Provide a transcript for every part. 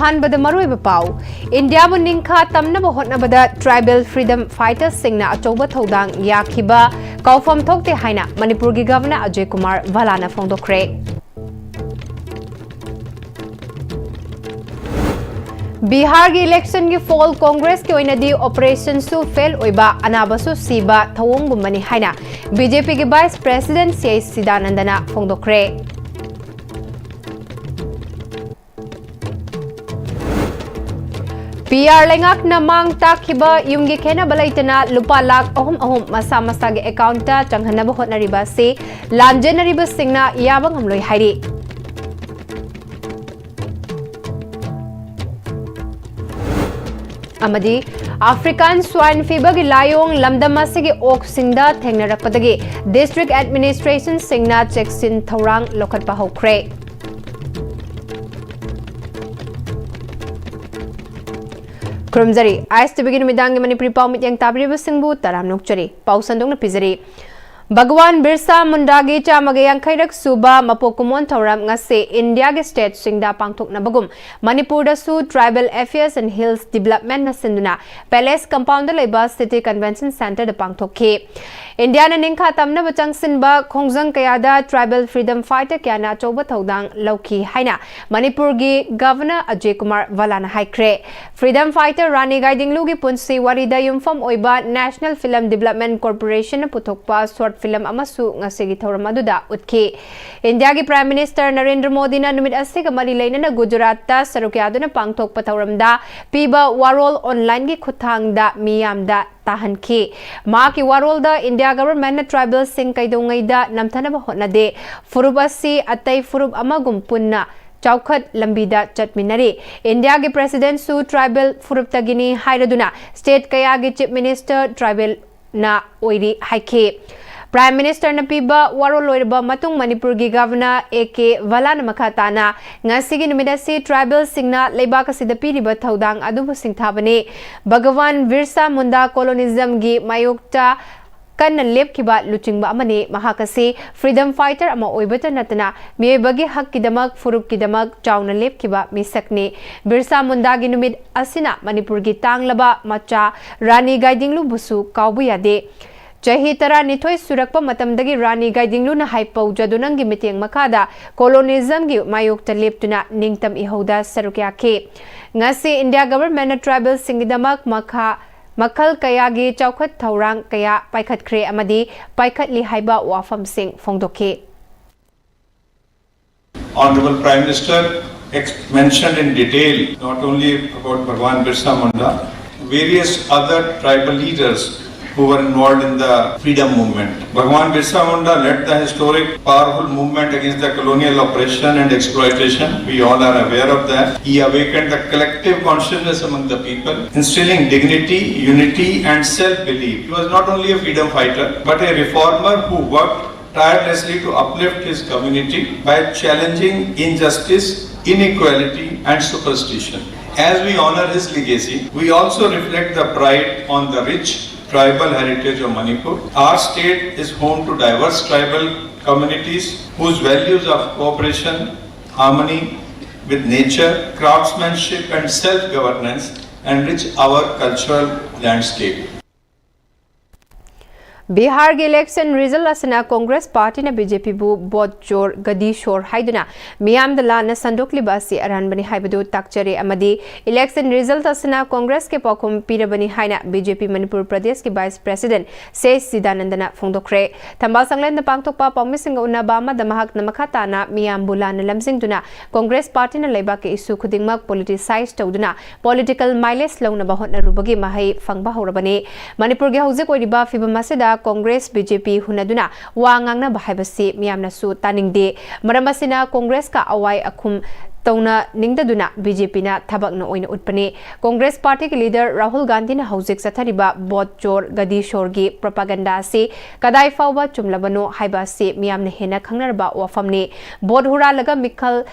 अहानबद मरुइब पाउ इंडिया बु निंखा तमनब होटनबद tribal freedom fighters सिंगना अचौब थौदांग याखिबा कौफम थोकते हाइना Manipur की गवर्नर अजय कुमार भलाना फोंदोखरे। बिहार की इलेक्शन की फॉल कांग्रेस के ओइनदी ऑपरेशन सु फेल ओइबा अनाबसु सीबा थवोंगुमनी हाइना बीजेपी के वाइस प्रेसिडेंट सी सिदानंदना फोंदोखरे। पीआर लेंगाक नमांग ताखिबा युमगी खेना बलाइतना लुपा लाख अहुम अहुम मसा मसा के अकाउंट चंगहनब होटनरिबा से लांजेनरिबा सिंगना याबा ngamloi हाइरि। अमदी अफ्रीकन स्वाइन फीवर की लायोंग लमदम असिगी ओक सिंगदा थेंगनरकपदगी डिस्ट्रिक्ट एडमिनिस्ट्रेशन सिंगना चेक्सिन थौरांग लोखटपा हौख्रे। खुरमजरी ISTV की नुमिदांग मणिपुरी पाउ मित्यंग ताबरिबा सिंगबु तराम नुकचरी पाउ संदोंग पिजरी। भगवान बिरसा मुंडा की चामगे यांखैरक सुबा मपोकुमोन थौराम ngase इंडिया के स्टेट सिंगदा पांगथोकनबगुम मणिपुर दसु tribal affairs and hills development नसिंदुना पैलेस कंपाउंड लेबा सिटी कन्वेंशन सेंटर द पांगथोखे। इंडिया ने निंखा तमनब चंगसिनबा खोंगजंग कयादा ट्राइबल फ्रीडम फाइटर क्याना चौब थौदांग लौखी हाइना मणिपुर की गवर्नर अजय कुमार भलाना हाइख्रे। फ्रीडम फाइटर रानी गाइदिंगलू की पुंसी वारीदा युमफम ओइबा नेशनल फिल्म डेवलपमेंट कॉर्पोरेशन पुथोकपा शॉर्ट फिल्म अमसु ngasi थौरम अदुदा उत्खी। इंडिया की प्राइम मिनिस्टर नरेंद्र मोदी ने नुमित असिग मरी लेना गुजरात सरुक्यादुना पांगथोकपा थौरमदा पीबा वारोल ऑनलाइन की खुथांगदा मियामदा ताहनखी। मा की वारोलदा इंडिया गवर्नमेंट ने ट्राइबल सिंग कैदोंगैदा नमथनब होटनदे फुरुब असि अतै फुरुब अमगुम पुन्ना चौखट लंबीदा चटमिनरी। इंडिया के प्रेसिडेंट सु ट्राइबल फुरुबतगिनी हाइरदुना स्टेट कया के चीफ मिनिस्टर ट्राइबल ना ओइरी हाइखे। प्राइम मिनिस्टर ने पीबा वारोल लोइरबा मतुंग मणिपुर की गवर्नर AK भलाना मखाताना ngasi नुमिदसी ट्राइबल सिंगना लेबाक असिदा पीरिबा थौदांग अदुबु सिंथाबने भगवान बिरसा मुंडा कॉलोनिज्म की मायोक्ता कन्न लेपखिबा लुचिंगबा अमने महाकसे फ्रीडम फाइटर अमा ओइबता नतना मियबगी हक किदमक फुरुप किदमक चाउना लेपखिबा मिसकने। बिरसा मुंडा की नुमिद असिना मणिपुर की तांगलबा मचा रानी गाइदिंगलु बुसु काउबु यादे। चही तरा निथोय सुरक्पा मतमदगी रानी गाइदिंगलुना हाइपौ जदुनंगी मितेंग मखादा कॉलोनिज्म की मायोक्ता लेपतुना निंगतम इहौदा सरुक्याखे। ngasi इंडिया गवर्नमेंट ट्राइबल सिंगिदमक मखल कया गी चौखट थौरांग कया पाइखटख्रे अमदी पाइखटली हाइबा वाफम Singh फोंदोखे। Honorable Prime Minister mentioned in detail not only about Bhagwan Birsa Munda, various other tribal leaders who were involved in the freedom movement. Bhagwan Birsa Munda led the historic, powerful movement against the colonial oppression and exploitation. We all are aware of that. He awakened the collective consciousness among the people, instilling dignity, unity and self-belief. He was not only a freedom fighter, but a reformer who worked tirelessly to uplift his community by challenging injustice, inequality and superstition. As we honor his legacy, we also reflect the pride on the rich tribal heritage of Manipur. Our state is home to diverse tribal communities whose values of cooperation, harmony with nature, craftsmanship and self-governance enrich our cultural landscape. Bihar के election result असना Congress party ने BJP बु boat जोर गदी शोर हाइदुना मियाम दलाना संदोकलिबा से अरानबनी हाइबदु ताकचरे अमदी election result असना कांग्रेस के पखुम पीरबनी हाइना बीजेपी मणिपुर प्रदेश के वाइस प्रेसिडेंट से सिदानंदना फोंदोखरे। थंबा संगलेन पांगथोकपा पौमिसिंग उनाबा मदमहक नमखाताना मियाम बुलाना लमसिंगदुना कांग्रेस पार्टी ने लेबा के इशू खुदिंगमक पॉलिटिसाइज तौदुना पॉलिटिकल माइलेज लौनबा होटनरुबगी महै फंगबा हौरबने। मणिपुर के हौजिक ओइरिबा फिबम असिदा कांग्रेस बीजेपी हुनदुना वांगांगना बाहायबसी मियामनासु तानिंगदे मरमसिना कांग्रेस का अवाई अखुम तौना निंगदुना बीजेपी ना थबकना ओइना उत्पने। कांग्रेस पार्टी के लीडर राहुल गांधी ने हौजिक सथरिबा बोट चोर गदी शोरगी प्रोपागंडा से कदाई फाउबा चुमलबनो हाइबा से मियामने हेना खंगनरबा वाफमने। बोट हुरालगा मिखल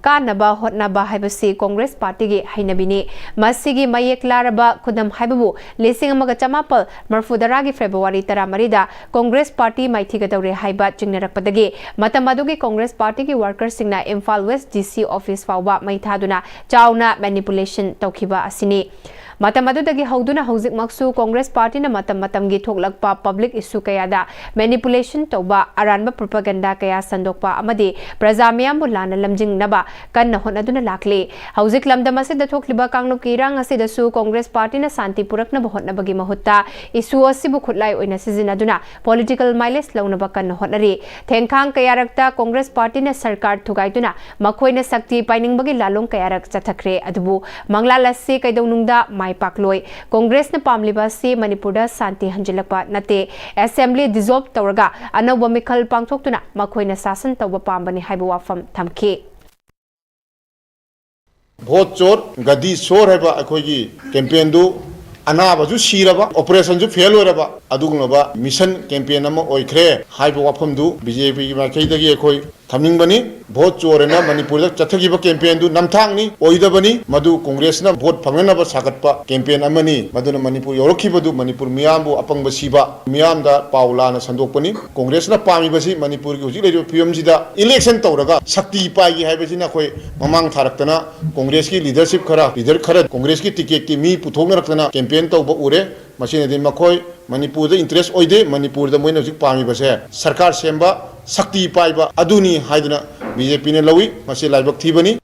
कानबा होटनाबा हाइबसी कांग्रेस पार्टी की हैनबिनी मसिगी मयेक लारबा खुदम हाइबबु लिसिंग अमगा चमापल मरफुदरा की फेब्रुवारी 13 कांग्रेस पार्टी माइथिगदौरे हाइबा चिंगनरकपदगी मतम अदुगी कांग्रेस पार्टी की वर्कर्स सिंगना इम्फाल वेस्ट डीसी ऑफिस फाउबा मैथादुना चाउना मैनिपुलेशन तौखिबा असिनी मतम अदुदगी हौदुना हौजिकमक्सु कांग्रेस पार्टी न मतम की थोकलकपा पब्लिक इशू कयादा मैनिपुलेशन तौबा अरानबा प्रोपेगेंडा कया संदोकपा अमदी प्रजा मियामबु लाना लमजिंगनबा कन्न होनदुना लाखले हौजिक लमदम असिदा थोकलिबा कांगलुप किरांग असिदसु कांग्रेस पार्टी न शांति पुरकनबा होनबगी महुत्ता इशू असिबु खुटलाई ओइना सिजिनादुना पॉलिटिकल माइलेज लौनबा कन्न होनरी थेंखांग कयारकता कांग्रेस पार्टी न सरकार थुगाइदुना मखोइना शक्ति पाइनिंगबगी लालोंग कयारक चथखरे अदुबु मंगलालसी कैदौनुंगदा पाकलोय कांग्रेस न पामलिबा से मणिपुर शांति हंजिलकपा नते असेंबली डिसॉल्व तौरगा अनौब मिखल पांगथोक्तुना मखोइना शासन तौब पामबनी हाइबो वाफम थमखे भोट चोर गदी चोर है अखोगी कैंपेन दु अनाबजु सीरबा ऑपरेशन जो फेल होरबा अदुगनबा मिशन कैंपेन अमा ओइख्रे हाइबो वाफम दु बीजेपी की माइकैदगी अखोई थमिंगबनी भोट चोरना मणिपुर चथगिबा कैंपेन दु नमथांगनी ओइदबनी मधु कांग्रेस न भोट फंगनबा सागतपा कैंपेन अमनी मधुन मणिपुर योरखिबदु मणिपुर मियामबु अपंग सीबा मियामदा पाउलाना संदोकपनी कांग्रेस न पामिबसी मणिपुर की हुजिक लेरिबा पीएम जिदा इलेक्शन तौरगा शक्ति पाइगी हाइबसिना खोई ममांग थारक्तना कांग्रेस की लीडरशिप लीडर खरा कांग्रेस की टिकेट की मी पुथोकनरक्तना कैंपेन तौबा उरे मसीनदि मखोई मणिपुर इंटरेस्ट ओइदे मणिपुर मोइन हुजिक पामिबसे सरकार सेंबा शक्ति पाइबा अदुनी हाइदना बीजेपी ने लवी मसी लाइबक थीबनी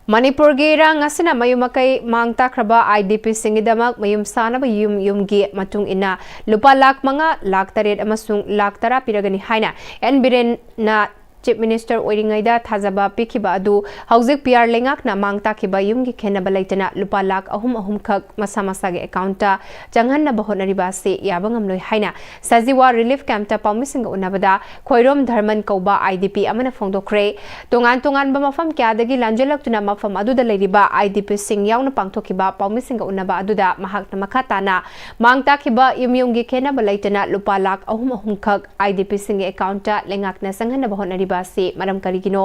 मणिपुर की इरांग असिना मयुमकई मांगताख्रबा आईडीपी सिंगिदमक मयुम सानब युमगी मतुंग इना लुपा लाख मंगा लाख तरेट अमसुंग लाख तरा पिरगनी हाइना एन बिरेन ना चीफ मिनिस्टर ओइरिंगैदा थाजबा पिखिबा अदु हौजिक पीआर लेंगाकना मांगताखिबा युमगी खेनबा लेतना लुपा लाख अहुम खक मसा मसा के अकाउंटा चंगहन बहोनरिबा से याबंगम लोय हाइना सजीवा रिलीफ कैंपटा पाउमिसिंग उनबदा खोइरोम धर्मन कौबा आईडीपी अमना फोंदोखरे तोंगान तोंगान मफम क्यादगी लांजलक्तुना मफम अदुदा लेरिबा आईडीपी सिंग याउना पांगथोखिबा पाउमिसिंग उनबा अदुदा महाकना मखाताना मांगताखिबा युमयुमगी खेनबा लेतना लुपा लाख अहुम खक आईडीपी सिंग अकाउंटा लेंगाकना संगहन बहोनरिबा से मरम करिगिनो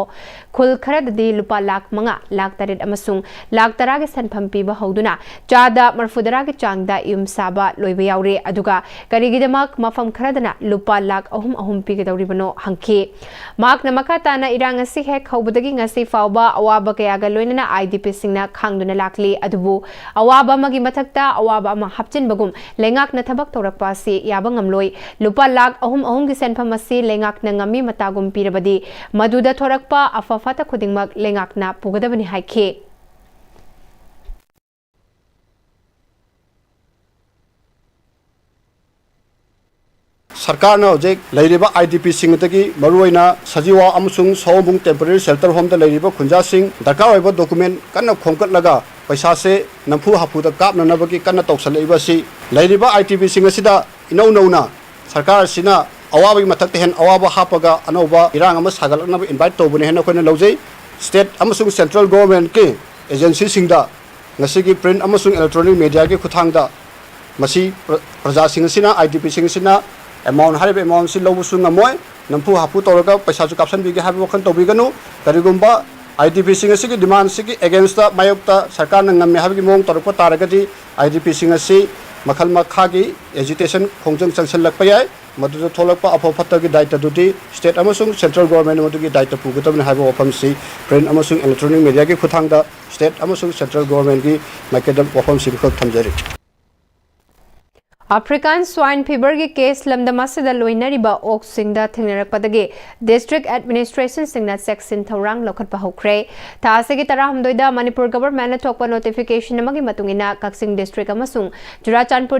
खुल खरददी लुपा लाख मंगा लाख तरेट अमसुंग लाख तरा के सनफम पीबा हौदुना चादा मरफुदरा के चांगदा युम साबा लोइबा यावरे अदुगा करिगिदमक मफम खरदना लुपा लाख अहुम पीगदौरिबनो हंखे माक नमका ताना इरांग असि हेक हौबदगी ngasi फावबा अवाबा कयागा लोइनना आईडीपी सिंगना खांगदुना लाखले अदुबु अवाबा मगी मथक्ता अवाबा मा हपचिनबगुम लेंगाक न थबक तौरकपा से याबंगमलोय लुपा लाख अहुम की सेनफम असि लेंगाक न ngami matagum pirabadi मधुदा थोरकपा अफाफाता खुदिंगमक लेंगाकना पुगदबनी हाइखे सरकार हौजिक लैरिबा आईडीपी सिंगतगी मरुइना सजीवा अमसुंग सोबुंग टेम्पररी शेल्टर होम द लैरिबा खुंजा सिंग दरकार होइबा डॉक्यूमेंट कन्ना खोंकटलगा पैसा से नफु हाफुदा कापननबगी कन्ना तौसलैबासी लैरिबा आईडीपी सिंग असिदा इनौ नौना सरकार सिना अवाबी मथक हेन अवाब हापगा अनौबा इरांग अमा सागलनब इनवाइट तौबने हेन अखोइना लौजै स्टेट अमसुंग सेंट्रल गवर्नमेंट के एजेंसी सिंगदा ngasi प्रिंट अमसुंग इलेक्ट्रॉनिक मीडिया के खुथांगदा मसी प्रजा सिंग सिना आईडीपी सिंग सिना अमाउंट हारिब अमाउंट सि लौबसु ngमोय नमफु हाफु तौरगा पैसा सु काप्सन बिगे हाबि वखन तौबिगनु करिगुंबा आईडीपी सिंग सिगी डिमांड सिगी अगेंस्ट द मायोक्ता सरकार न ngmme हाबि मोंग तौरक तारगदि आईडीपी सिंग सि मखल मखागी एजुटेशन खोंजंग चंगसलक याय मधुद थोलक अफोफत की दायित्व दुदी स्टेट अमसुंग सेंट्रल गवर्नमेंट मधुगी दायित्व पुगतबने हाबो वफम सि प्रिंट अमसुंग इलेक्ट्रॉनिक मीडिया की खुथांगदा स्टेट अमसुंग सेंट्रल गवर्नमेंट की माइकेदम वफम सि खक थमजरी अफ्रीकन स्वाइन फीवर की केस लमदमासिदा लोइनरिबा ओक सिंगदा थेंगनरकपदगे डिस्ट्रिक्ट एडमिनिस्ट्रेशन सिंगना सेक्शन थौरांग लौखटपा हौख्रे थासेगी तराहमदोइदा मणिपुर गवर्नमेंट थोकपा नोटिफिकेशन अमगी मतुंगिना कक्सिंग डिस्ट्रिक्ट अमसुंग Churachandpur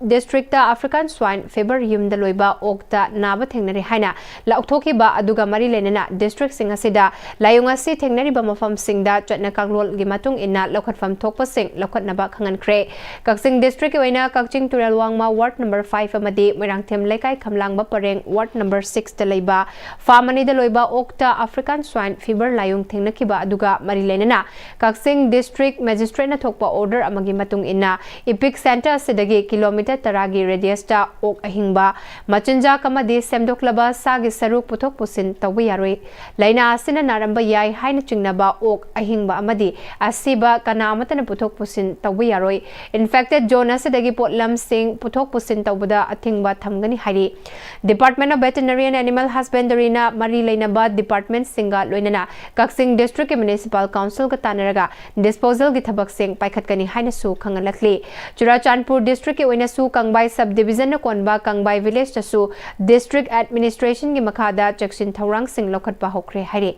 district African swine fever युमदा लोइबा ओकता नाबा थेंगनरि हाइना लाउथोकिबा अदुगा मरी लेनना डिस्ट्रिक्ट सिंग असिदा लायुंग असि थेंगनरिबा मफम सिंगदा चटना कांगलोल गी मतुंग इना लौखटफम थोकपा सिंग लौखटनबा खंगनख्रे कक्सिंग डिस्ट्रिक्ट की ओइना Kakching तुरलवांग wangma ward number 5 amadi Moirangthem Laikai Khamlangba Pareng ward number 6 ta leiba farm ani da loiba okta African swine fever layung thengnakiba aduga mari lenana Kaksing district magistrate na thokpa order amagi matung inna epic center sidagi kilometer taragi radius ta ok ahingba machinja kamadi semdoklaba sagi saruk puthok pusin tawi yaroi laina asina naramba yai haina chingnaba ok ahingba amadi asiba kana amatana puthok pusin tawi yaroi infected zone asidagi potlam sing puthok pusin tawbuda athingba thamgani hari Department of Veterinary and Animal Husbandry na mari lainaba department singa loinana Kaksing district municipal council ka tanaraga disposal gi thabak sing paikhatkani haina su khangalakli Churachandpur district ke oina su Kangbai subdivision na konba Kangbai village ta su district administration gi makhada cheksin thorang sing lokhatpa hokre hari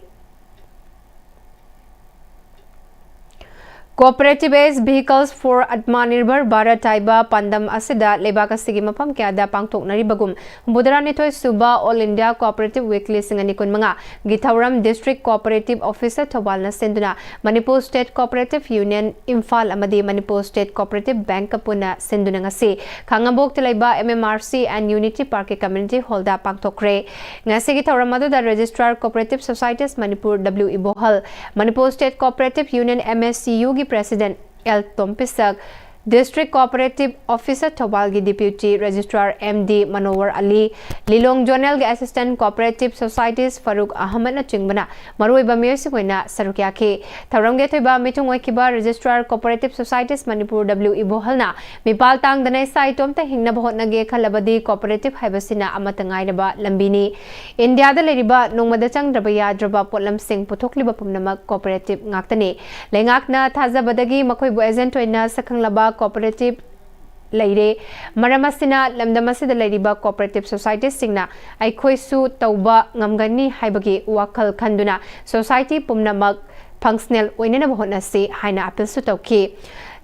Cooperative-based vehicles for Atmanirbhar Bharat Taiba Pandam Asida Lebaka Sigi Mapam Kyada Pangtok Naribagum Budarani Toy Suba All India Cooperative Weekly Singanikun Manga Githauram District Cooperative Officer Thawalna Senduna Manipur State Cooperative Union Imphal Amadi Manipur State Cooperative Bank Kapuna Senduna Ngasi Khangabok Talaiba MMRC and Unity Park Community Holda Pangtokre Ngasi Githauram Madu the Registrar Cooperative Societies Manipur W Ibohal Manipur State Cooperative Union MSCU President L. Tompisak, District Cooperative Officer Thawalgi Deputy Registrar MD Manowar Ali, Lilong Jonel Assistant Cooperative Societies Farooq Ahmad na Chingbana, Marui Bamir Wena Sarukyaki, Tharamge Thiba Mitung Wakiba Registrar Cooperative Societies Manipur W Ibohalna, Mipal Tang Danai Sai Tomta Hingna Bahot Nage Kalabadi Cooperative Habasina Amatangai Raba Lambini, India the Leriba Nomadachang Drabaya Draba Potlam Singh Putokliba Pumnama Cooperative Ngaktani, Lengakna Taza Badagi Makoi Boezento in Sakang Laba Cooperative Laire Maramasina Lamdamasida Ladiba Cooperative Society Singna Aikhoisu Tauba Ngamgani Haibagi Wakal Kanduna Society Pumnamak Functional Oinana Bahonasi Haina Appeal Sutauki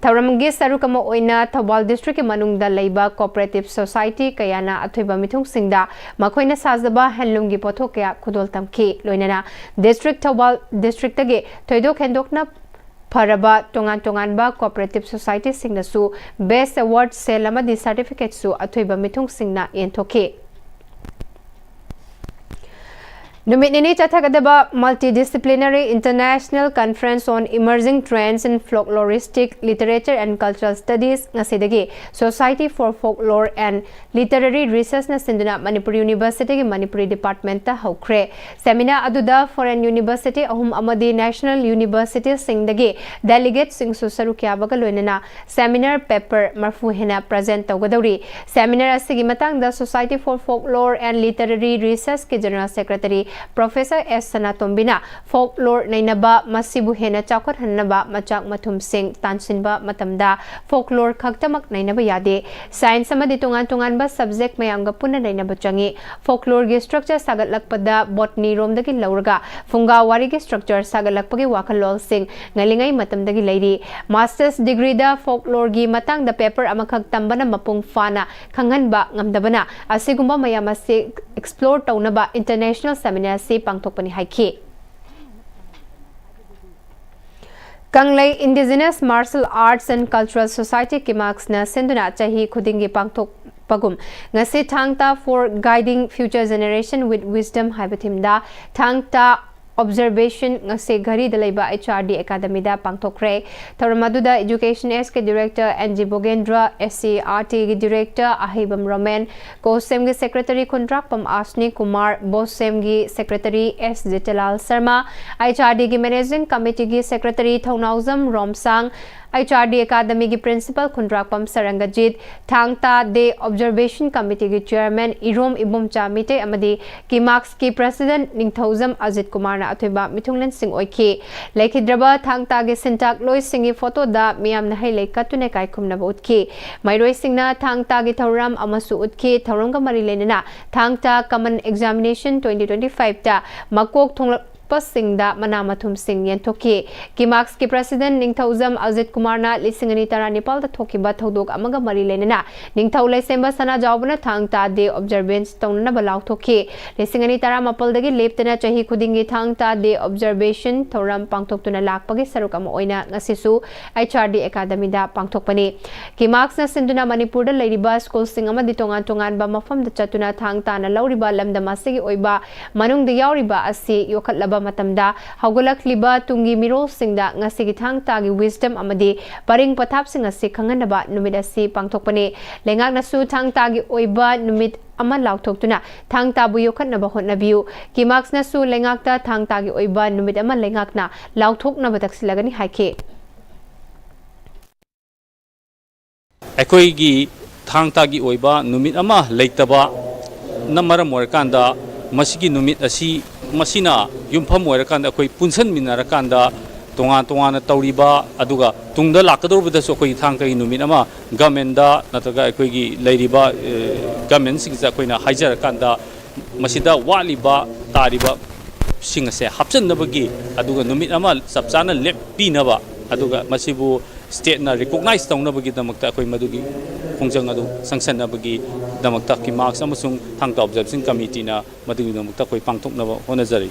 Tauramgi Sarukama Oina Thawal District Manungda Laiba Cooperative Society Kayana Athuiba Mithung Singda Makoina Sazaba Handlumgi Potokya Kudol Tamki Loinana District Thawal District Age Toidok Hendokna Paraba Tongan ba Cooperative Society Singna su Best Award Sale amadi Certificate su Athuiba Mithung Singna Yentoke Numitnini Chathagadaba Multidisciplinary International Conference on Emerging Trends in Folkloristic Literature and Cultural Studies Ngasidagi Society for Folklore and Literary Research na Sinduna Manipuri University ki Manipuri Department ta Haukre Seminar aduda Foreign University ahum amadi National University Singdagi Delegate Sing Susaru Kyabaga loinana Seminar paper marfu hena present tawgadawri Seminar asigi matang the Society for Folklore and Literary Research ki General Secretary Professor S. Sanatombina Folklore Nainaba Masibu Hena Chakot Hanaba Machak Matum Singh Tansinba Matamda Folklore Khaktamak Nainaba Yade Science Amadi Tungan ba subject Mayamga Puna Nainaba Changi Folklore gi structure Sagat Lakpada Botany Romdagi Lauraga Funga Wari gi structure Sagat Lakpagi Wakalol Singh Ngalingai Matamdagi Lady Master's degree da Folklore gi Matang da paper Amakag Tambana Mapung Fana Kanganba Ngamdabana Asigumba Mayamasi Explore Taunaba International Seminar Si Pangtokpani Haiki Kanglai Indigenous Martial Arts and Cultural Society Kimax na Senduna Chahi Khudingi Pangtok Pagum Ngasi Thangta for Guiding Future Generation with Wisdom Haibatimda Thangta Observation ngase Gari Dalaiba HRD Academy da Pangtokre Tharamaduda Education SK Director NG Bogendra SCRT gi Director Ahibam Roman Kosem gi Secretary Contract Pam Asni Kumar Bosem gi Secretary S Jitalal Sharma HRD gi Managing Committee gi Secretary Thaunauzam Romsang HRD Academy ki Principal Kundrakpam Sarangajit Thangta De Observation Committee ki Chairman Irom Ibomcha Mite Amadi Kimax ki President Ningthauzam Ajit Kumar na Athuiba Mithunglen Singh Oiki Lekhidraba Thangta ge Sintak Loi Singhi photo da Miyam na Hailai Katune Kai Khumna Utki Mairoi Singna Thangta ge Thauram Amasu Utki Thauram ga Mari Lenana Thangta Common Examination 2025 ta Makok Thong ꯁꯤꯡꯗ ꯃꯅꯥ ꯃꯊꯨꯝꯁꯤꯡ ꯌꯦꯟꯊꯣꯛꯈꯤ ꯀꯤꯃꯥꯛꯁꯀꯤ president ꯅꯤꯡꯊꯧꯖꯝ ꯑꯖꯤꯠ ꯀꯨꯃꯥꯔꯅ 2019ꯗ ꯊꯣꯛꯈꯤꯕ ꯊꯧꯗꯣꯛ ꯑꯃꯒ ꯃꯔꯤ ꯂꯩꯅꯅ ꯅꯤꯡꯊꯧ ꯂꯩꯁꯦꯝꯕ ꯁꯅꯥꯖꯥꯎꯕꯅ ꯊꯥꯡ ꯇꯥ ꯗꯦ ꯑꯣꯕꯖꯔꯕꯦꯟꯁ ꯇꯧꯅꯅꯕ ꯂꯥꯎꯊꯣꯛꯈꯤ 2017 ꯗꯒꯤ ꯂꯦꯞꯇꯅ ꯆꯍꯤ ꯈꯨꯗꯤꯡꯒꯤ ꯊꯥꯡ ꯇꯥ ꯗꯦ ꯑꯣꯕꯖꯔꯕꯦꯁꯟ ꯊꯧꯔꯝ ꯄꯥꯡꯊꯣꯛꯇꯨꯅ ꯂꯥꯛꯄꯒꯤ ꯁꯔꯨꯛ ꯑꯃ ꯑꯣꯏꯅ ꯉꯁꯤꯁꯨ HRD ꯑꯦꯀꯥꯗꯃꯤꯗ ꯄꯥꯡꯊꯣꯛꯄꯅꯤ ꯀꯤꯃꯥꯛꯁꯅ ꯁꯤꯟꯗꯨꯅ ꯃꯅꯤꯄꯨꯔꯗ ꯂꯩꯔꯤꯕ ꯁ꯭ꯀꯨꯜꯁꯤꯡ ꯑꯃꯗꯤ ꯇꯣꯉꯥꯟ ꯇꯣꯉꯥꯟꯕ ꯃꯐꯝꯗ ꯆꯠꯇꯨꯅ ꯊꯥꯡ ꯇꯥꯅ ꯂꯧꯔꯤꯕ ꯂꯝꯗꯝ ꯑꯁꯤꯒꯤ ꯑꯣꯏꯕ ꯃꯅꯨꯡꯗ ꯌꯥꯎꯔꯤꯕ ꯑꯁꯤ ꯌꯣꯛꯈꯠꯂꯕ ꯃꯇꯝꯗ ꯍꯧꯒꯠꯂꯛꯂꯤꯕ ꯇꯨꯡꯒꯤ ꯃꯤꯔꯣꯜꯁꯤꯡꯗ ꯉꯁꯤꯒꯤ ꯊꯥꯡ ꯇꯥꯒꯤ ꯋꯤꯁꯗꯝ ꯑꯃꯗꯤ ꯄꯔꯤꯡ ꯄꯊꯥꯞꯁꯤꯡ ꯑꯁꯤ ꯈꯪꯍꯟꯅꯕ ꯅꯨꯃꯤꯠ ꯑꯁꯤ ꯄꯥꯡꯊꯣꯛꯄꯅꯤ ꯂꯩꯉꯥꯛꯅꯁꯨ ꯊꯥꯡ ꯇꯥꯒꯤ ꯑꯣꯏꯕ ꯅꯨꯃꯤꯠ ꯑꯃ ꯂꯥꯎꯊꯣꯛꯇꯨꯅ ꯊꯥꯡ ꯇꯥꯕꯨ ꯌꯣꯛꯈꯠꯅꯕ ꯍꯣꯠꯅꯕꯤꯌꯨ ꯀꯤꯃꯥꯛꯁꯅꯁꯨ ꯂꯩꯉꯥꯛꯇ ꯊꯥꯡ ꯇꯥꯒꯤ ꯑꯣꯏꯕ ꯅꯨꯃꯤꯠ ꯑꯃ ꯂꯩꯉꯥꯛꯅ ꯂꯥꯎꯊꯣꯛꯅꯕ ꯇꯛꯁꯤꯜꯂꯒꯅꯤ ꯍꯥꯏꯈꯤ ꯑꯩꯈꯣꯏꯒꯤ ꯊꯥꯡ ꯇꯥꯒꯤ ꯑꯣꯏꯕ ꯅꯨꯃꯤꯠ ꯑꯃ ꯂꯩꯇꯕ ꯅ ꯃꯔꯝ ꯑꯣꯏꯔꯀꯥꯟꯗ ꯃꯁꯤꯒꯤ ꯅꯨꯃꯤꯠ ꯑꯁꯤ ꯃꯁꯤꯅ ꯌꯨꯝꯐꯝ ꯑꯣꯏꯔꯀꯥꯟꯗ ꯑꯩꯈꯣꯏ ꯄꯨꯟꯁꯤꯟꯃꯤꯟꯅꯔꯀꯥꯟꯗ ꯇꯣꯉꯥꯟ ꯇꯣꯉꯥꯟꯅ ꯇꯧꯔꯤꯕ ꯑꯗꯨꯒ ꯇꯨꯡꯗ ꯂꯥꯛꯀꯗꯧꯔꯤꯕꯗꯁꯨ ꯑꯩꯈꯣꯏꯒꯤ ꯊꯥꯡ ꯇꯥꯒꯤ ꯅꯨꯃꯤꯠ ꯑꯃ ꯒꯚꯔꯟꯃꯦꯟꯠꯗ ꯅꯠꯇ꯭ꯔꯒ ꯑꯩꯈꯣꯏꯒꯤ ꯂꯩꯔꯤꯕ ꯒꯚꯔꯟꯃꯦꯟꯠꯁꯤꯡꯁꯤꯗ ꯑꯩꯈꯣꯏꯅ ꯍꯥꯏꯖꯔꯀꯥꯟꯗ ꯃꯁꯤꯗ ꯋꯥꯠꯂꯤꯕ ꯇꯥꯔꯤꯕ ꯁꯤꯡ ꯑꯁꯦ ꯍꯥꯞꯆꯤꯟꯅꯕꯒꯤ ꯑꯗꯨꯒ ꯅꯨꯃꯤꯠ ꯑꯃ ꯆꯞ ꯆꯥꯅ ꯂꯦꯞꯄꯤꯅꯕ ꯑꯗꯨꯒ ꯃꯁꯤꯕꯨ ꯁ꯭ꯇꯦꯠꯅ ꯔꯤꯀꯣꯒꯅꯥꯏꯖ ꯇꯧꯅꯕꯒꯤꯗꯃꯛꯇ ꯑꯩꯈꯣꯏ ꯃꯗꯨꯒꯤ ꯈꯣꯡꯖꯪ ꯑꯗꯨ ꯆꯪꯁꯟꯅꯕꯒꯤꯗꯃꯛꯇ ꯀꯤꯃꯥꯛꯁ ꯑꯃꯁꯨꯡ ꯊꯥꯡ ꯇꯥ ꯑꯣꯕꯖꯔꯕꯦꯁꯟ ꯀꯃꯤꯇꯤꯅ ꯃꯗꯨꯒꯤꯗꯃꯛꯇ ꯑꯩꯈꯣꯏ ꯄꯥꯡꯊꯣꯛꯅꯕ ꯍꯣꯠꯅꯖꯔꯤ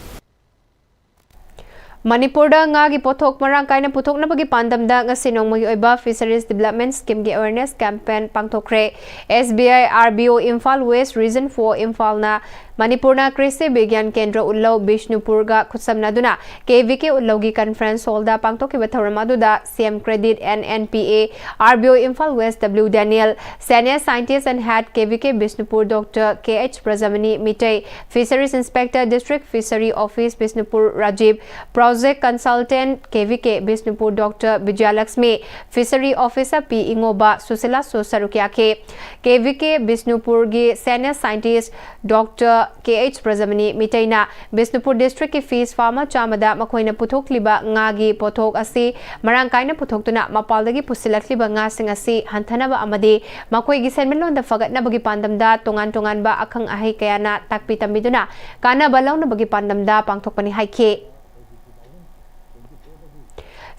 Manipurda ngagi pothok marang kaina puthoknabagi pandamda ngasi nongmagi oiba Fisheries Development Scheme gi awareness campaign pangthokre SBI RBO Imphal West Region 4 Imphal na Manipurna Krishi Vigyan Kendra Ullau Bishnupur ga khutsamnaduna KVK Ullau gi conference hall da pangthokiba thoram aduda CM Credit NNPA RBO Imphal West W Daniel Senior Scientist and Head KVK Bishnupur Dr KH Prajamani Mitay Fisheries Inspector District Fishery Office Bishnupur Rajiv Project Consultant KVK Bishnupur Dr Vijayalakshmi Fishery Officer P Ingoba Susila Sosarukyake KVK Bishnupur gi Senior Scientist Dr KH Prajamani Mitaina Bishnupur District ki Fish Farmer Chamada Makoina Puthokliba Ngagi Pothok asi Marangkaina Puthoktuna Mapaldagi Pusilakliba Nga Sing asi Hantanaba Amadi Makoi gi Senmenlon da Fagatnabagi Pandamda Tongan ba Akhang Ahi Kayana Takpi Tambiduna Kana Balawna Bagi Pandamda Pangthokpani Haike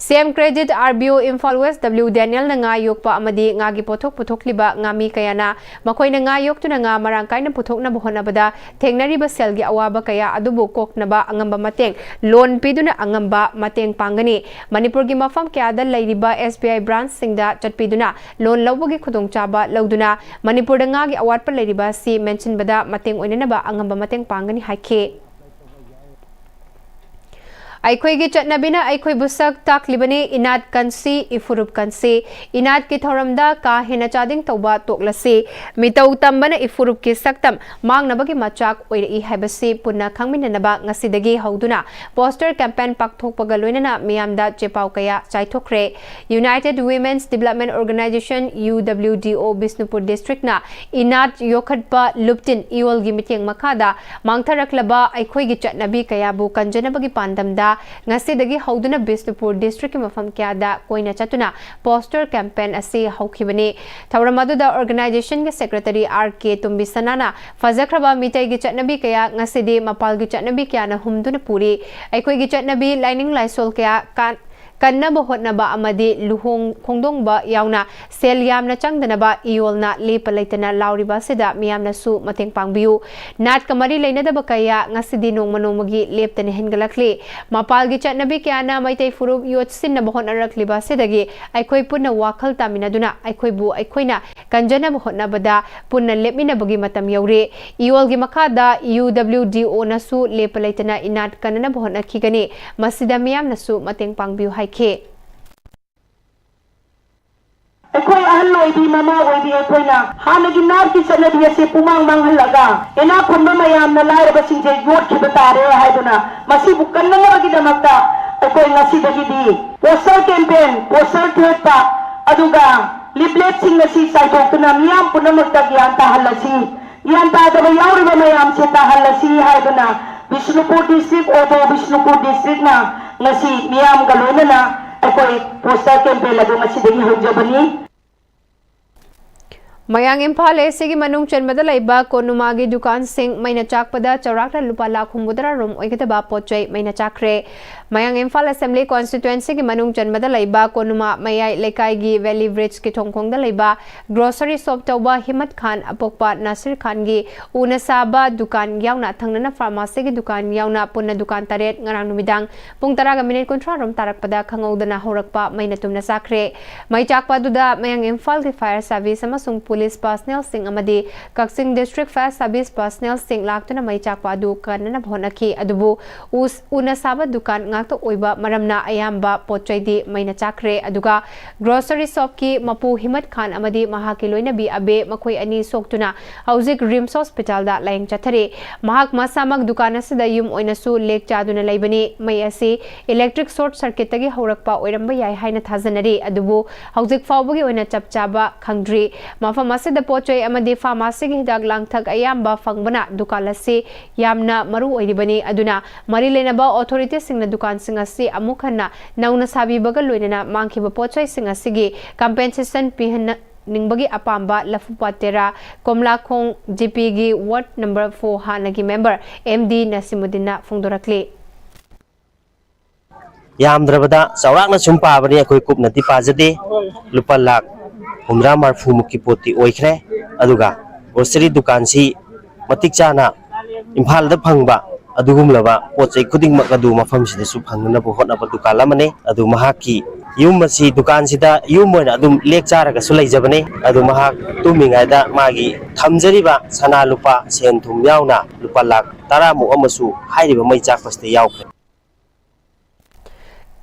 CM Credit RBO Imphal West W Daniel na nga yokpa amadi nga gi pothok puthokliba ngami kayana makoi na nga yoktuna nga marangkai na puthok na buhonabada thengnariba sel gi awaba kaya adubu koknaba angamba mateng loan piduna angamba mateng pangani Manipur gi mafam kyada lairiba SBI branch singda chatpiduna loan lawbagi khudongchaba lawduna Manipur da nga gi awatpa lairiba si mention bada mateng oinanaba angamba mateng pangani haike Aikoi gi chatnabina aikoi busak taklibani inat kansi ifurup kansi inat ki thoramda ka hena chading toba toklasi mitau tambana ifurup ki saktam mangnabagi machak oirei haibasi punna khangminanaba ngasidagi hauduna poster campaign pakthokpaga loinana miyamda chepau kaya chaithokre United Women's Development Organization UWDO Bishnupur District na inat yokhatpa luptin iol gi miteng makada mangtharaklaba aikoi gi chatnabi kaya bu kanjanabagi pandamda ngasidagi hauduna Bishnupur District mafam kyada koina chatuna poster campaign asi haukibani thawramaduda organization ge secretary RK Tumbisanana fajakraba mitai gi chatnabi kaya ngasidi mapal gi chatnabi kya na humduna puri aikoi gi chatnabi lining laisol kya kannaba hotnaba amadi luhong khongdongba yauna sel yamna changdanaba iolna lepa leitana lauriba sida miyamna su mateng pangbiu nat kamari leinadaba kaya ngasidi nongmanongmagi leptane hengalakli mapalgi chatnabi kyana maitai furup yotsinna bahonnarakliba sidagi aikoi punna wakhal taminaduna aikoi bu aikoina kanjana bahonnabada punna lepminabagi matam yaure iolgi makada UWDO nasu lepa leitana inat kanana bahonnakigani masida miyamna su mateng pangbiu ke Ekoi ahal oidi mama oidi ekoina hanagi nar ki sanadi ase pumang manghalaga ena khumba mayam na lai ba singje yot ki batare haiduna masi bukanna bagi damakta ekoi ngasi dagi di poster campaign poster theta aduga leaflet sing ngasi saitokna miyam punamakta gyan ta halasi gyan ta da yawri ba mayam se ta halasi haiduna Bishnupur District odo Bishnupur District na ngasi miyam galona na Akoi poster campaign lado masidagi haujabani Mayang Imphal Esigi Manung Chenbada Laiba Konumagi Dukan Sing Maina Chakpada Charakta Lupa Lakh Humudra Room Oikitaba Poche Maina Chakre Mayang Imphal Assembly Constituency Gi Manung Chenbada Laiba Konuma Mayai Lekai Gi Valley Bridge Ki Thongkhong Da Laiba Grocery Shop Tauba Himat Khan Apokpa Nasir Khan Gi Una Saba Dukan Yauna Thangnana Pharmacy Gi Dukan Yauna Punna Dukan Taret Ngarang Numidang Pung Taraga Minute Kontra Rom Tarakpada Khangaudana Horakpa Maina Tumna Sakre Mai Chakpa Duda Mayang Imphal Gi Fire Service Amasung Police personnel sing amadi Kaksing District Fire Service personnel sing laktuna mai chakpa adu kanana bhonaki adubu una saba dukan ngakto oiba maramna ayamba potchaidi maina chakre aduga grocery shop ki mapu Himat Khan amadi mahaki loina bi abe makhoi ani soktuna hauzik Rims Hospital da laing chathare mahak masamak dukan asida yum oina su lek chaduna laibani mai asi electric short circuit tagi horakpa oiramba yai haina thajanari adubu hauzik fawbagi oina chapchaba khangdri mafam masida pochoi amadi pharmacy gi hidak langthak ayamba fangbana dukan asi yamna maru oiribani aduna mari lenaba authority singna dukan singa si amukhanna nauna sabi bagal loinana mangkhiba pochoi singa sigi compensation pihanna ningbagi apamba lafupatera komlakhong GP gi ward number 4 hanagi member MD Nasimuddin Fungdorakli Yamdrabada Saurakna Sumpa Bani Akoi Kupna Dipazade Lupa Lakh Humra Marfu Muki Poti Oikre Aduga Grocery Dukan si Matik Chana Imphal da Phangba Adugumlaba Pochai Kuding Makadu Mafam Sida Su Phangna Bu Hotnaba Dukalamane Adu Mahaki Yum Masi Dukan Sida Yum Moina Adum Lek Charaga Sulai Jabane Adu Mahak Tumingaida Magi Thamjariba Sana Lupa Senthum Yauna Lupa Lakh Taramu Amasu Hairiba Mai Chakpaste Yaukre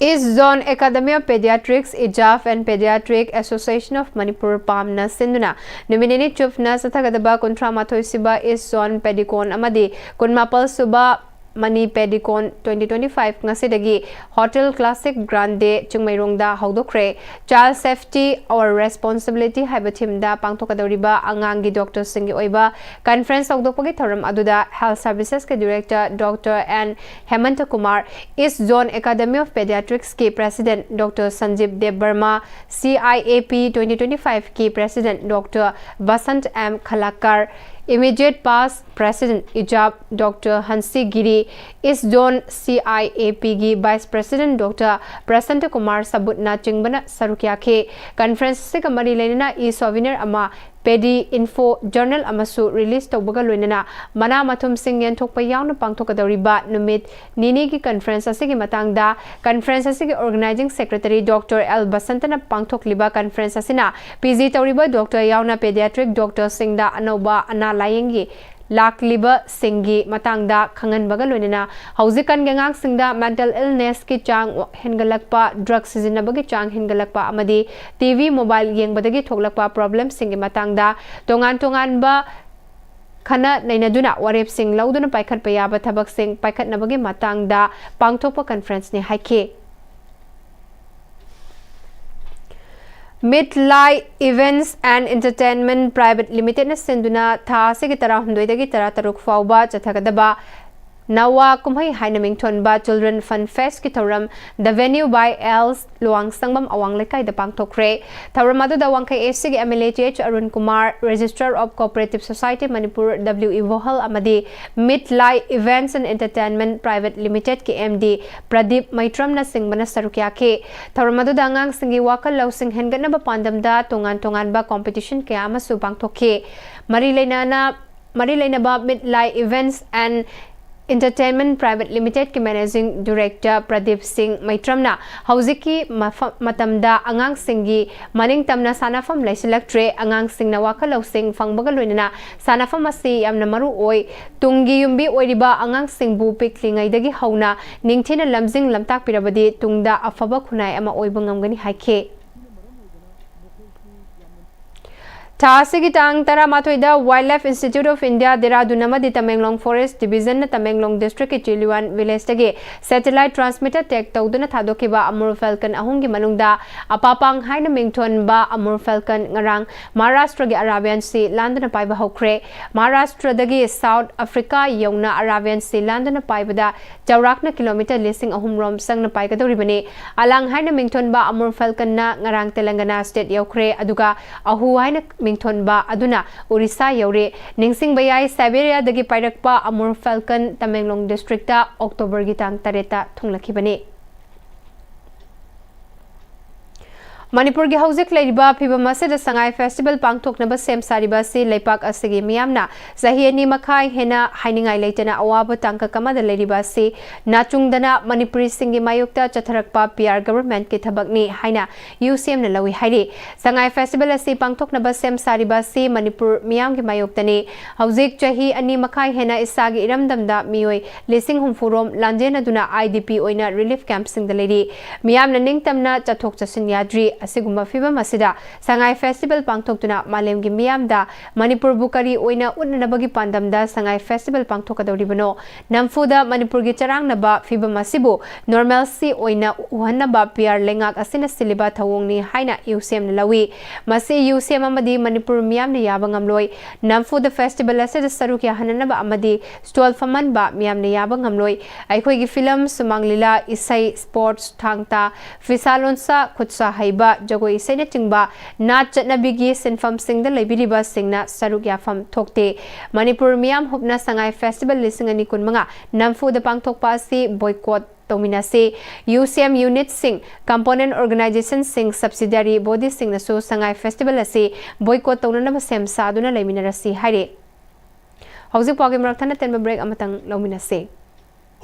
East Zone Academy of Pediatrics, IJAF and Pediatric Association of Manipur Pamna Sinduna. Nominini Chufna Satagadaba Kontra Mathoisiba East Zone Pedicon Amadi Kunmapal Suba Mani Pedicon 2025 Ngasidagi Hotel Classic Grande Chungmairongda Haudokre Child Safety Our Responsibility Haibatimda Pangtokadoriba Angangi Dr. Singi Oiba Conference Haudokpagi Thoram Aduda Health Services ke Director Dr. N. Hemanta Kumar East Zone Academy of Pediatrics ki President Dr. Sanjeev Dev Burma CIAP 2025 ki President Dr. Basant M. Khalakar Immediate Past President IJAP Dr. Hansi Giri East Zone CIAP gi Vice President Dr. Prasanta Kumar Sabutna Chingbana Sarukyake Conference se kamari lenina e souvenir ama Pedi Info Journal Amasu release Tobaga Lunana Mana Matum Sing Yantok Payang Pangtokadoriba Numit Nini ki Conference Asigi Matangda Conference Asigi Organizing Secretary Dr. L. Basantana Pangtok Liba Conference Asina PZ Tauriba Dr. Yauna Pediatric Dr. Singda Anoba Ana Layengi Lakliba Singi Matangda Kangan Bagalunina Hausikan Gangang Singda Mental Illness Ki Chang Hingalakpa Drug Sizinabagi Chang Hingalakpa Amadi TV Mobile Yang Badagi Toglakpa Problem Singi Matangda Tongan Ba Khana Nainaduna Warep Sing Lauduna Paikat Payaba Tabak Sing Paikat Nabagi Matangda Pangtopa Conference ni Haike Midlife Events and Entertainment Private Limited na sinduna tha sigi tara hundoi dagi tara taruk fauba chathagadaba Nawa kumhai hainaming thonba Children Fun Fest ki thoram the venue by Els Luang Sangbam Awang Lekai da pangthokre thoramadu da wangkai SC MLHH Arun Kumar Registrar of Cooperative Society Manipur WE Vohal amadi Midlife Events and Entertainment Private Limited ki MD Pradeep Maitram na singbana sarukya ke thoramadu da ngang singi wakal law sing hengan ba pandam da tongan ba competition kaya masu pangthokhe Marilaina ba Midlife Events and Entertainment Private Limited ki Managing Director Pradeep Singh Maitramna Hauziki Matamda Angang Singi Maning Tamna Sanafam Laisilaktre Angang Sing na Wakalaw Sing Fangbagaloinana Sanafam Asi Yamna Maru Oi Tungi Yumbi Oiriba Angang Sing Bu Piklingay Dagi Hauna Ningtina Lamzing Lamtak Pirabadi Tungda Afaba Kunay Ama Oibangamgani Haike Tasigi Tang Tara Matoida Wildlife Institute of India Deradunama di Tamenglong Forest Division na Tamenglong District Chiliwan Village tagi Satellite Transmitter Tech Tawduna Thadokiba Amur Falcon Ahungi Manungda Apapang Haina Mington ba Amur Falcon Ngarang Maharashtra gi Arabian Sea Landana Paiba Hokre Maharashtra dagi South Africa Yongna Arabian Sea Landana Paibada Jawrakna kilometer listing ahumrom sang na Paigadoribani Alang Haina Mington ba Amur Falcon na Ngarang Telangana State Yokre Aduga Ahu Haina mingthonba aduna Orissa yaure ningsing bayai Siberia dagi pairakpa Amur Falcon Tamenglong district ta October gi tang 8 thunglakibani Manipur gi hauzik leiba phibam asida sangai festival pangthoknaba sem sariba si leipak asigi miyamna zahiani makhai hena hainingai leitena awaba tangka kamada leiba si nachungdana Manipuri singi mayukta chatharakpa PR government ki thabakni haina UCM na lawi hairi sangai festival asi pangthoknaba sem sariba si Manipur miyam gi mayoktani hauzik chahi ani makhai hena isagi iramdamda miyoi lising humfurom lanjena duna IDP oina relief camp sing da leiri miyamna ningtamna chathok chasin yadri asigumba fibam asida sangai festival pangthoktuna malemgi miyamda Manipur bukari oina unnanabagi pandamda sangai festival pangthokadoribano namfuda Manipur gi charangnaba fibam asibu normalcy oina uhannaba PR lengak asina siliba thawongni haina UCM lawi masi UCM amadi Manipur miyamna yabangamloi namfuda festival asida sarukya hananaba amadi stall famanba miyamna yabangamloi aikhoi gi film sumanglila isai sports thangta fisalonsa khutsa haiba jagoi sene chingba na chatnabigi sinfam singda leibiriba singna saruk yafam thokte Manipur miyam hupna sangai festival lisingani kunmanga namfu da pangthokpa si boycott Tominase UCM unit sing component organization sing subsidiary body sing naso sangai festival ase boycott tonana sem saduna leiminarasi haire hauzik pagi marathana tenba break amatang lauminase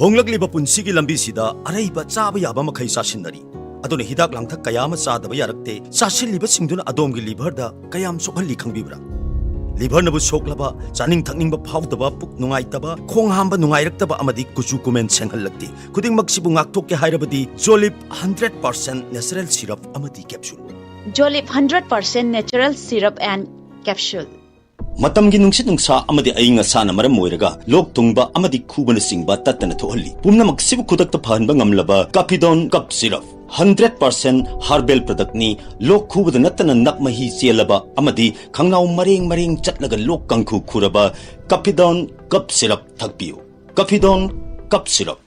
Honglakliba punsigi lambisida araiba chaba yaba makhai sasinari aduna hidak langthak kayama sadaba yarakte sasilliba singduna adomgi liver da kayam sokhalli khangbibra liver nabu soklaba chaning thakningba phawdaba puk nungaitaba khong hamba nungairaktaba amadi kuchu kumen senghallakti khuding maksibu ngaktokke hairabadi Jolip 100% natural syrup amadi capsule Jolip 100% natural syrup and capsule Matamgi nungsit nungsa amadi ayinga sana maram moiraga lok tungba amadi khubana singba tatana thohalli pumna maksibu khudakta phanba ngamlaba Capidon cup syrup 100% herbal product ni lok khubada natana nakmahi chelaba amadi khangnau mareng chatlaga lok kangkhu khuraba Capidon cup syrup thakpiu Capidon cup syrup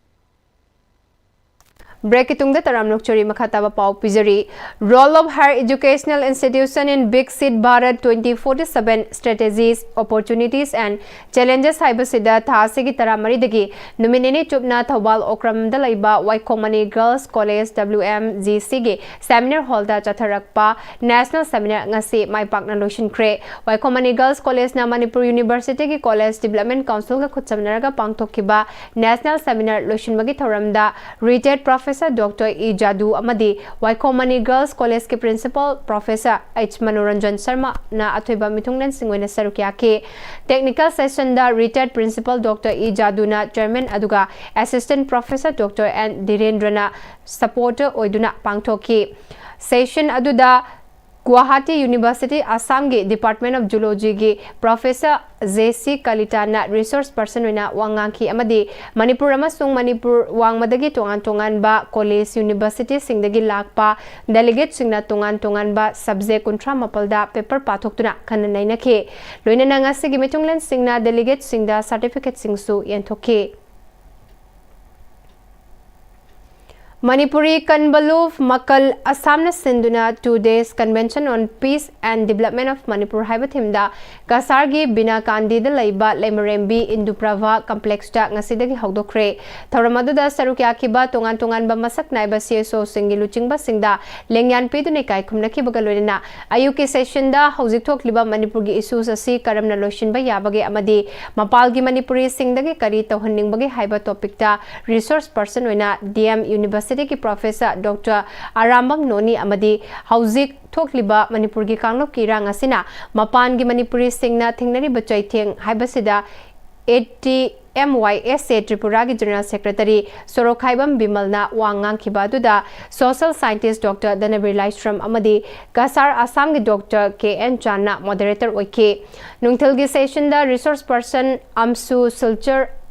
Break itung da taram nokchori makhataba pau pizari Role of Higher Educational Institution in Big Seat Bharat 2047 Strategies, Opportunities and Challenges haibasida thasigi taramari dagi nominee chupna Thawal Okram da laiba Waikomani Girls College WMGC ge seminar hall da chatharakpa national seminar ngasi maipakna lotion kre Waikomani Girls College na Manipur University ge College Development Council ga khutsamnaraga pangthokkiba national seminar lotion magi thoramda retired Professor Dr. E. Jadu Amadi, Waikomani Girls College ke Principal Professor H. Manoranjan Sharma na athoiba mitungnan singwena sarukya ke Technical Session da retired Principal Dr. E. Jadu na Chairman aduga Assistant Professor Dr. N. Dhirendra na supporter oiduna pangthoki Session aduda Guwahati University Assam ge Department of Zoology ge Professor J.C. Kalita na resource person wina wangangki amadi Manipur amasung Manipur wangmadagi tongan ba college university singdagi lakpa delegate singna tongan ba subject kuntra mapalda paper pathoktuna kananai nakhe loina nangasi gi mitunglen singna delegate singda certificate singsu yenthoke Manipuri Kanbaluf Makal Assamna Sinduna 2 days convention on peace and development of Manipur Haibathimda Kasargi Bina Kandi the Laiba Lemarembi Induprava complex da ngasidagi hawdokre Tharamadu Sarukya Kiba Tongan ba masak naiba CSO Singilu Chingba Singda Lengyan Pedune Kai Kumnaki Bagalorina Ayuki session da Hauzitok Liba Manipurgi issues asi Karamna Loshin ba Yabage Amadi Mapalgi Manipuri Singdagi Kari Tohaning Bagi Haiba topic da resource person wina DM University की professor doctor आरामबम नोनी अमदी हौजिक थोकलिबा मणिपुर की कांगलोप की रांग असिना मपान की मणिपुरी सिंगना थिंगनरी बचै थिंग हाइबसिदा 80 MYSA Tripura की जनरल सेक्रेटरी सोरोखाइबम बिमलना वांगांग खिबादुदा social scientist doctor Dhanabir Laishram अमदी कासार आसाम की डॉक्टर KN चाना मॉडरेटर ओके नुंगथल की सेशन दा रिसोर्स पर्सन अमसु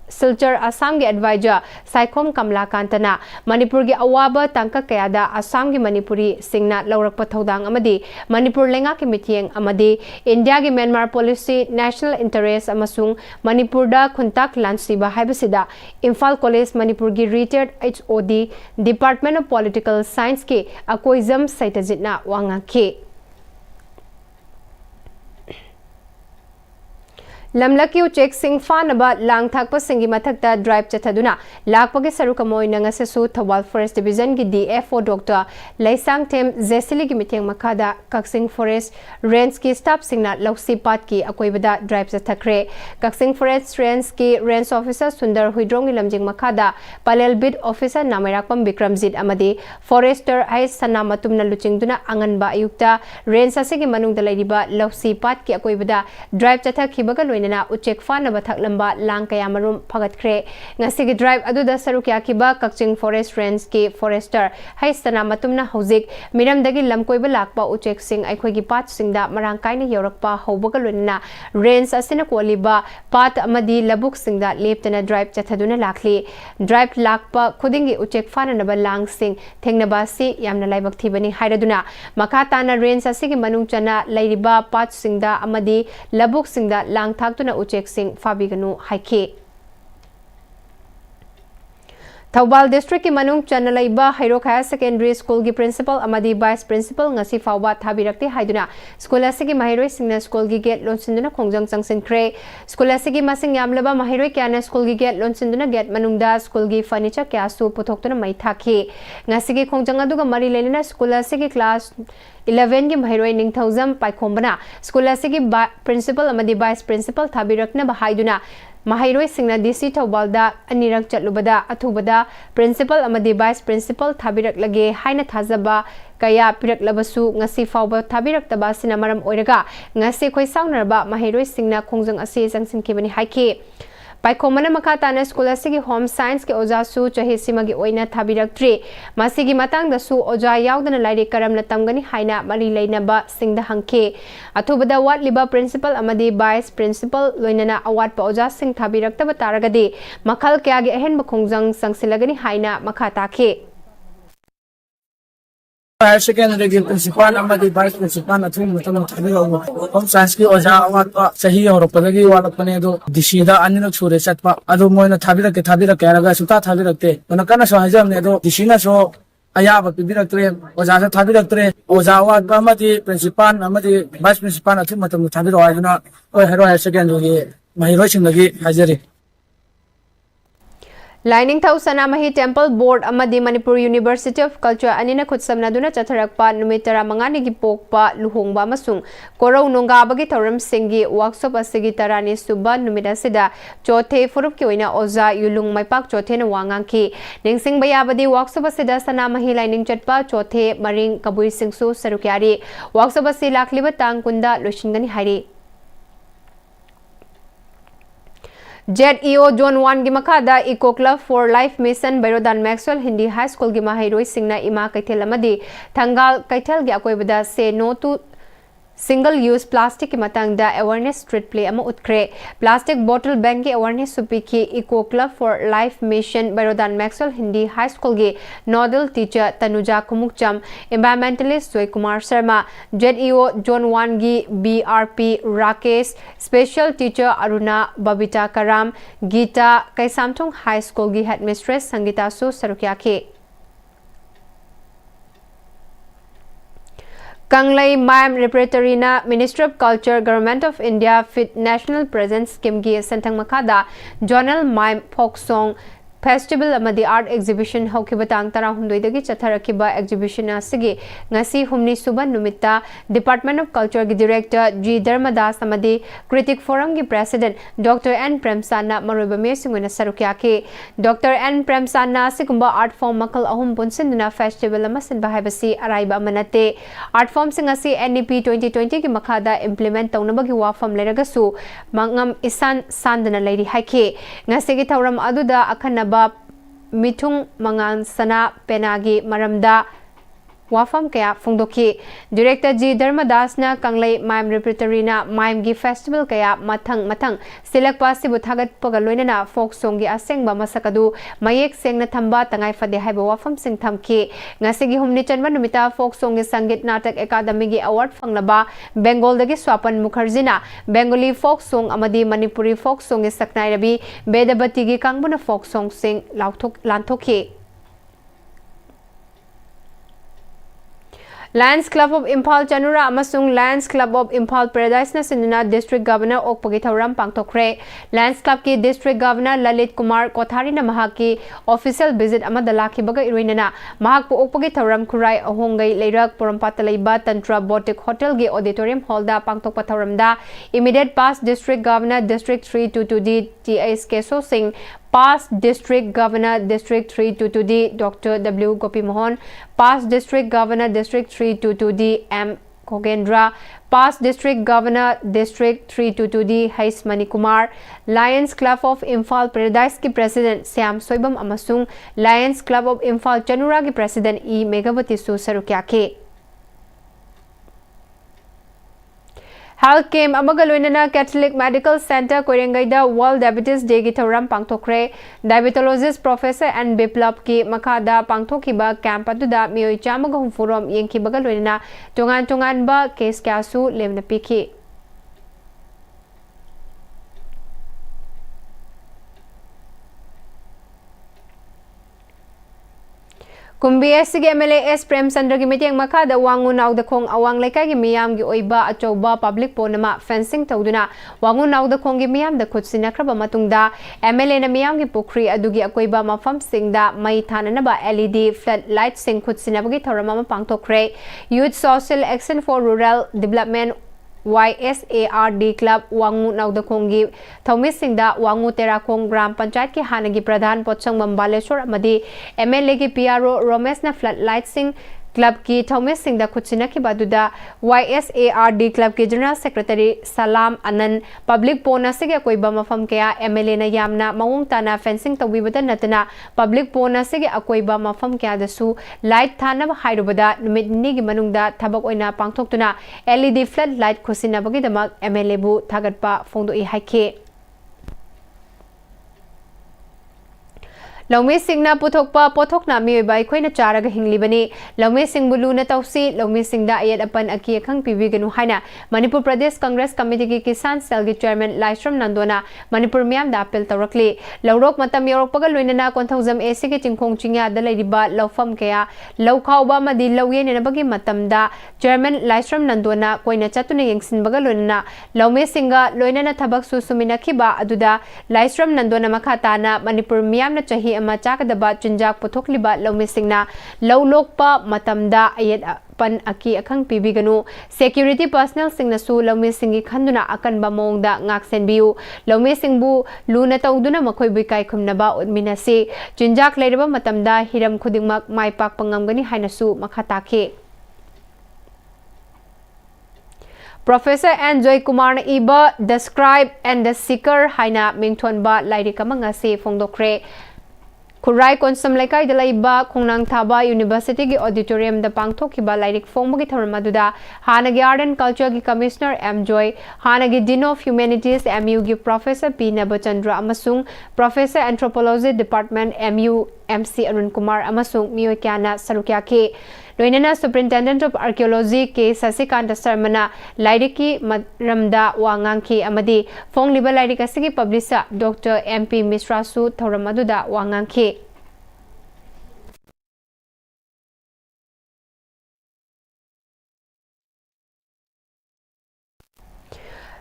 Silchar Assam ge advisor Saikom Kamlakantana Manipur ge awaba tangka kayada Assam ge Manipuri singna laurakpa thodang amadi Manipur lenga ke mithieng amadi India ge Myanmar policy national interest amasung Manipur da khuntak lansiba haibasida Imphal College Manipur ge retired HOD Department of Political Science ke akoizam saitajitna wangangke lamlaki uchek sing fanaba lang thakpa singi mathakta drive chathaduna lakpagi sarukamoy nangase su Thawal Forest Division gi DFO Dr. Laisang Them Zesili gi miteng makada Kaksing Forest Range ki staff singna lausi pat ki akoibada drive chathakre Kaksing Forest Range ki Range Officer Sundar Huidrong gi lamjing makada Palel Bid Officer Namirakpam Bikramjit amadi Forester ai sana matumna luchingduna anganba ayukta Range asigi manungda laiba lausi pat ki akoibada drive chathakhibaga na uchek fana bathak lamba lang kaya marum phagat khre ngasi drive aduda sarukya kiba Kakching Forest Range ki Forester haistana matumna hojik miram dagi lamkoiba lakpa uchek sing aikhoi gi pat singda marang kaina yorakpa hobaga lunna range asina koliba pat amadi labuk singda leptana drive chathaduna lakli drive lakpa khudingi uchek fana naba lang sing thengnaba si yamna laibak thibani hairaduna makatana range asigi manung chana lairiba pat singda amadi labuk singda lang tuna uchek sing fabiganu haike Thawal District ki manung chanalaiba Hairok Higher Secondary School gi principal amadi vice principal ngasi fawba thabirakti haiduna school asigi mahiroi singna school gi gate lonsinduna khongjang changsin kre school asigi masing yamlaba mahiroi kyana school gi gate lonsinduna gate manungda school gi furniture kya su puthokna mai thakhi ngasi gi khongjang aduga mari lenina school asigi class 11 gi mahiroi ningthaujam paikhombana school asigi principal amadi vice principal thabirakna bahaiduna mahiroi singna DC Thawbalda anirak chatlubada athubada principal amadi vice principal thabirak lage haina thajaba kaya pirak labasu ngasi fawba thabirak taba sina maram oiraga ngasi khoi saunarba mahiroi singna khongjang ase jangsin kebani haike Paikomana makatana school asigi home science ke oja su chahi simagi oina thabirak tri masigi matang da su oja yaudana lairi karamna tamgani haina mari leina ba singda hangke athubada wat liba principal amadi vice principal loinana awat pa oja sing thabirak taba taragadi makhal kya ge ahen bakhongjang sangsilagani haina makata ke Higher secondary ki principal amadi vice principal na thum mutam thani ho home science ki oja awat pa sahi aur padagi wala pane do disida anina chure chatpa adu moina thabira ke raga suta thabirakte ona kana so hajam ne do disina so ayaba pibiraktre oja sa thabiraktre oja awat pa amadi principal amadi vice principal na thum mutam thabira ayuna oi higher secondary ki mahiroi singnagi hajari Lining Thau Sanamahi Temple Board amadi Manipuri University of Culture anina khutsamnaduna chatharakpa numitara mangani gi pokpa luhongba masung korau nonga bagi thoram singi workshop asigi tarani suba numida sida chothe furup ki oina oza yulung maipak chothe na wangang ki ningsing bayabadi workshop asida sanamahi lining chatpa chothe maring kabui singsu sarukyari workshop asi lakliba tangkunda loishingani hari ZEO Zone 1 gi makada Eco Club for Life Mission Bairodan Maxwell Hindi High School gi mahiroi singna ima kaithel amadi thangal kaithel gi akoibada say no to single use plastic ki matangda awareness street play ama utkre plastic bottle bank ki awareness supiki Eco Club for Life Mission Bairodan Maxwell Hindi High School gi nodal teacher Tanuja Kumukcham environmentalist Joy Kumar Sharma ZEO Zone 1 gi BRP Rakesh special teacher Aruna Babita Karam Gita Kaisamthong High School gi headmistress Sangita Su Sarukya ke Kanglai Mime Repertory na Ministry of Culture Government of India Fit National Presence Scheme gi santang makada Journal Mime Folk Song Festival amadi art exhibition haukiba tang tara hundoi dagi chatharakiba exhibition asigi ngasi humni suba numita Department of Culture gi Director G Dharmadas amadi Critic Forum gi President Dr. N Premsana maroiba me singona sarukya ke Dr. N Premsana sigumba art form makal ahum punsinduna festival amasin bahibasi araiba manate art form singasi NEP 2020 gi makhada implement tawnabagi wafam leragasu mangam isan sandana leiri haike ngasi gi thauram aduda akhana Mitung mangan sana penagi maramda wafam kaya fungdoki Director G Dharmadas na Kanglai Mime Repertory na Mime gi festival kaya matang silak pasi buthagat pagaloina na folk song gi asengba masakadu mayek sengna thamba tangai fade haiba wafam sing thamki ngasigi humni chanwa numita folk song gi sangit natak academy gi award fanglaba Bengal dagi Swapan Mukherjee na Bengali folk song amadi Manipuri folk song gi saknai rabi Bedabati gi kangbuna folk song sing lanthokhi Lions Club of Imphal Chanura amasung Lions Club of Imphal Paradise na sinuna District Governor okpagi thauram pangtokre. Lions Club ki District Governor Lalit Kumar Kothari na mahaki official visit amada lakhibaga iruinana mahak po okpagi thauram kurai ahongai leirak porampata leiba Tantra Boutique Hotel gi auditorium hall da pangtokpa thauramda immediate past District Governor District 322D TS Keso Singh, past District Governor District 322D Dr. W. Gopi Mohan, past District Governor District 322D M. Kogendra, past District Governor District 322D Hais Manikumar, Lions Club of Imphal Paradise ki President Syam Soibam amasung Lions Club of Imphal Chanura ki President E. Megawati Su Sarukyake. Health Camp Amagaloinana Catholic Medical Center Koirengaida World Diabetes Day ki thauram pangthokre. Diabetologist Professor N. Biplab ki makada pangthokiba camp aduda mioi chamaga humfurom yengkibaga loinana tongan ba case kyasu lemna piki. Kumbi SG MLA S Prem Chandra ki meeting makada wangu nauda khong awang laikai ki miyam gi oiba achoba public ponama fencing tawduna wangu nauda khong gi miyam da khutsina kraba matungda MLA na miyam gi pukri adugi akoiba mafam singda mai thanana ba LED floodlight sing khutsina bagi thorama pangthokre. Youth Social Action for Rural Development YSARD Club Wangu Naudakongi Thomis Singda Wangu Terakong Gram Panchayat ki Hanagi Pradhan Pochang Mambaleshwar Amadi MLA ki PRO Romesh na floodlight sing Club ki Thomas Singh da Kuchina ki baduda YSARD Club ki General Secretary Salam Anand Public Pona sige koi ba mafam kaya MLA na yamna mawung tana fencing tawibada natana Public Pona sige akoi ba mafam kaya dasu light thana ba hairubada numit ni gi manungda thabak oina pangthoktuna LED flood light khusina bagi damak MLA bu thagatpa phongdo I haike. Lawmi Singna puthokpa pothokna miyoiba aikoina charaga hinglibani Lawmi Singh buluna tausi Lawmi Singhda ayat apan aki akhang pibiganu haina Manipur Pradesh Congress Committee ki Kisan Cell gi Chairman Laishram Nandona Manipur miyam da appeal tawrakli lawrok matam yorokpaga loinana konthaujam AC ki chingkhong chingya da leiriba lawfam kaya lawkhawba madi lawyen nabagi matamda Chairman Laishram Nandona koina chatuna yengsinbaga loinana Lawmi Singha loinana thabak su suminakhiba aduda Laishram Nandona makhatana Manipur miyam na chahi ama chakadaba chinjak pothokliba Lawmi Singhna lawlokpa matamda ayat pan aki akhang pibiganu security personnel singna su Lawmi Singhi khanduna akanba mongda ngaksenbiu Lawmi Singbu luna tawduna makhoi buikai khumnaba utminasi chinjak leiraba matamda hiram khudingmak maipak pangamgani hainasu makhatake. Professor N. Joy Kumar na iba The Scribe and the Seeker haina mingthonba lairika mangase phongdokre. Kurai Konsam Laikai Dalaiba Kongnang Thaba University ki auditorium da pangthokiba lairik phongmagi tharamaduda Hanagi Art and Culture ki Commissioner M. Joy, Hanagi Dean of Humanities MU ki Professor P. Nabachandra amasung Professor Anthropology Department MU MC Arun Kumar amasung miyoi kyana sarukyake. Loinana Superintendent of Archaeology ke Sasikanta Sarmana Lairiki Ramda Wangangki Amadi Fong Liba Lairika Sigi Publisher Dr. MP Mishra Su Thoramaduda Wangangki.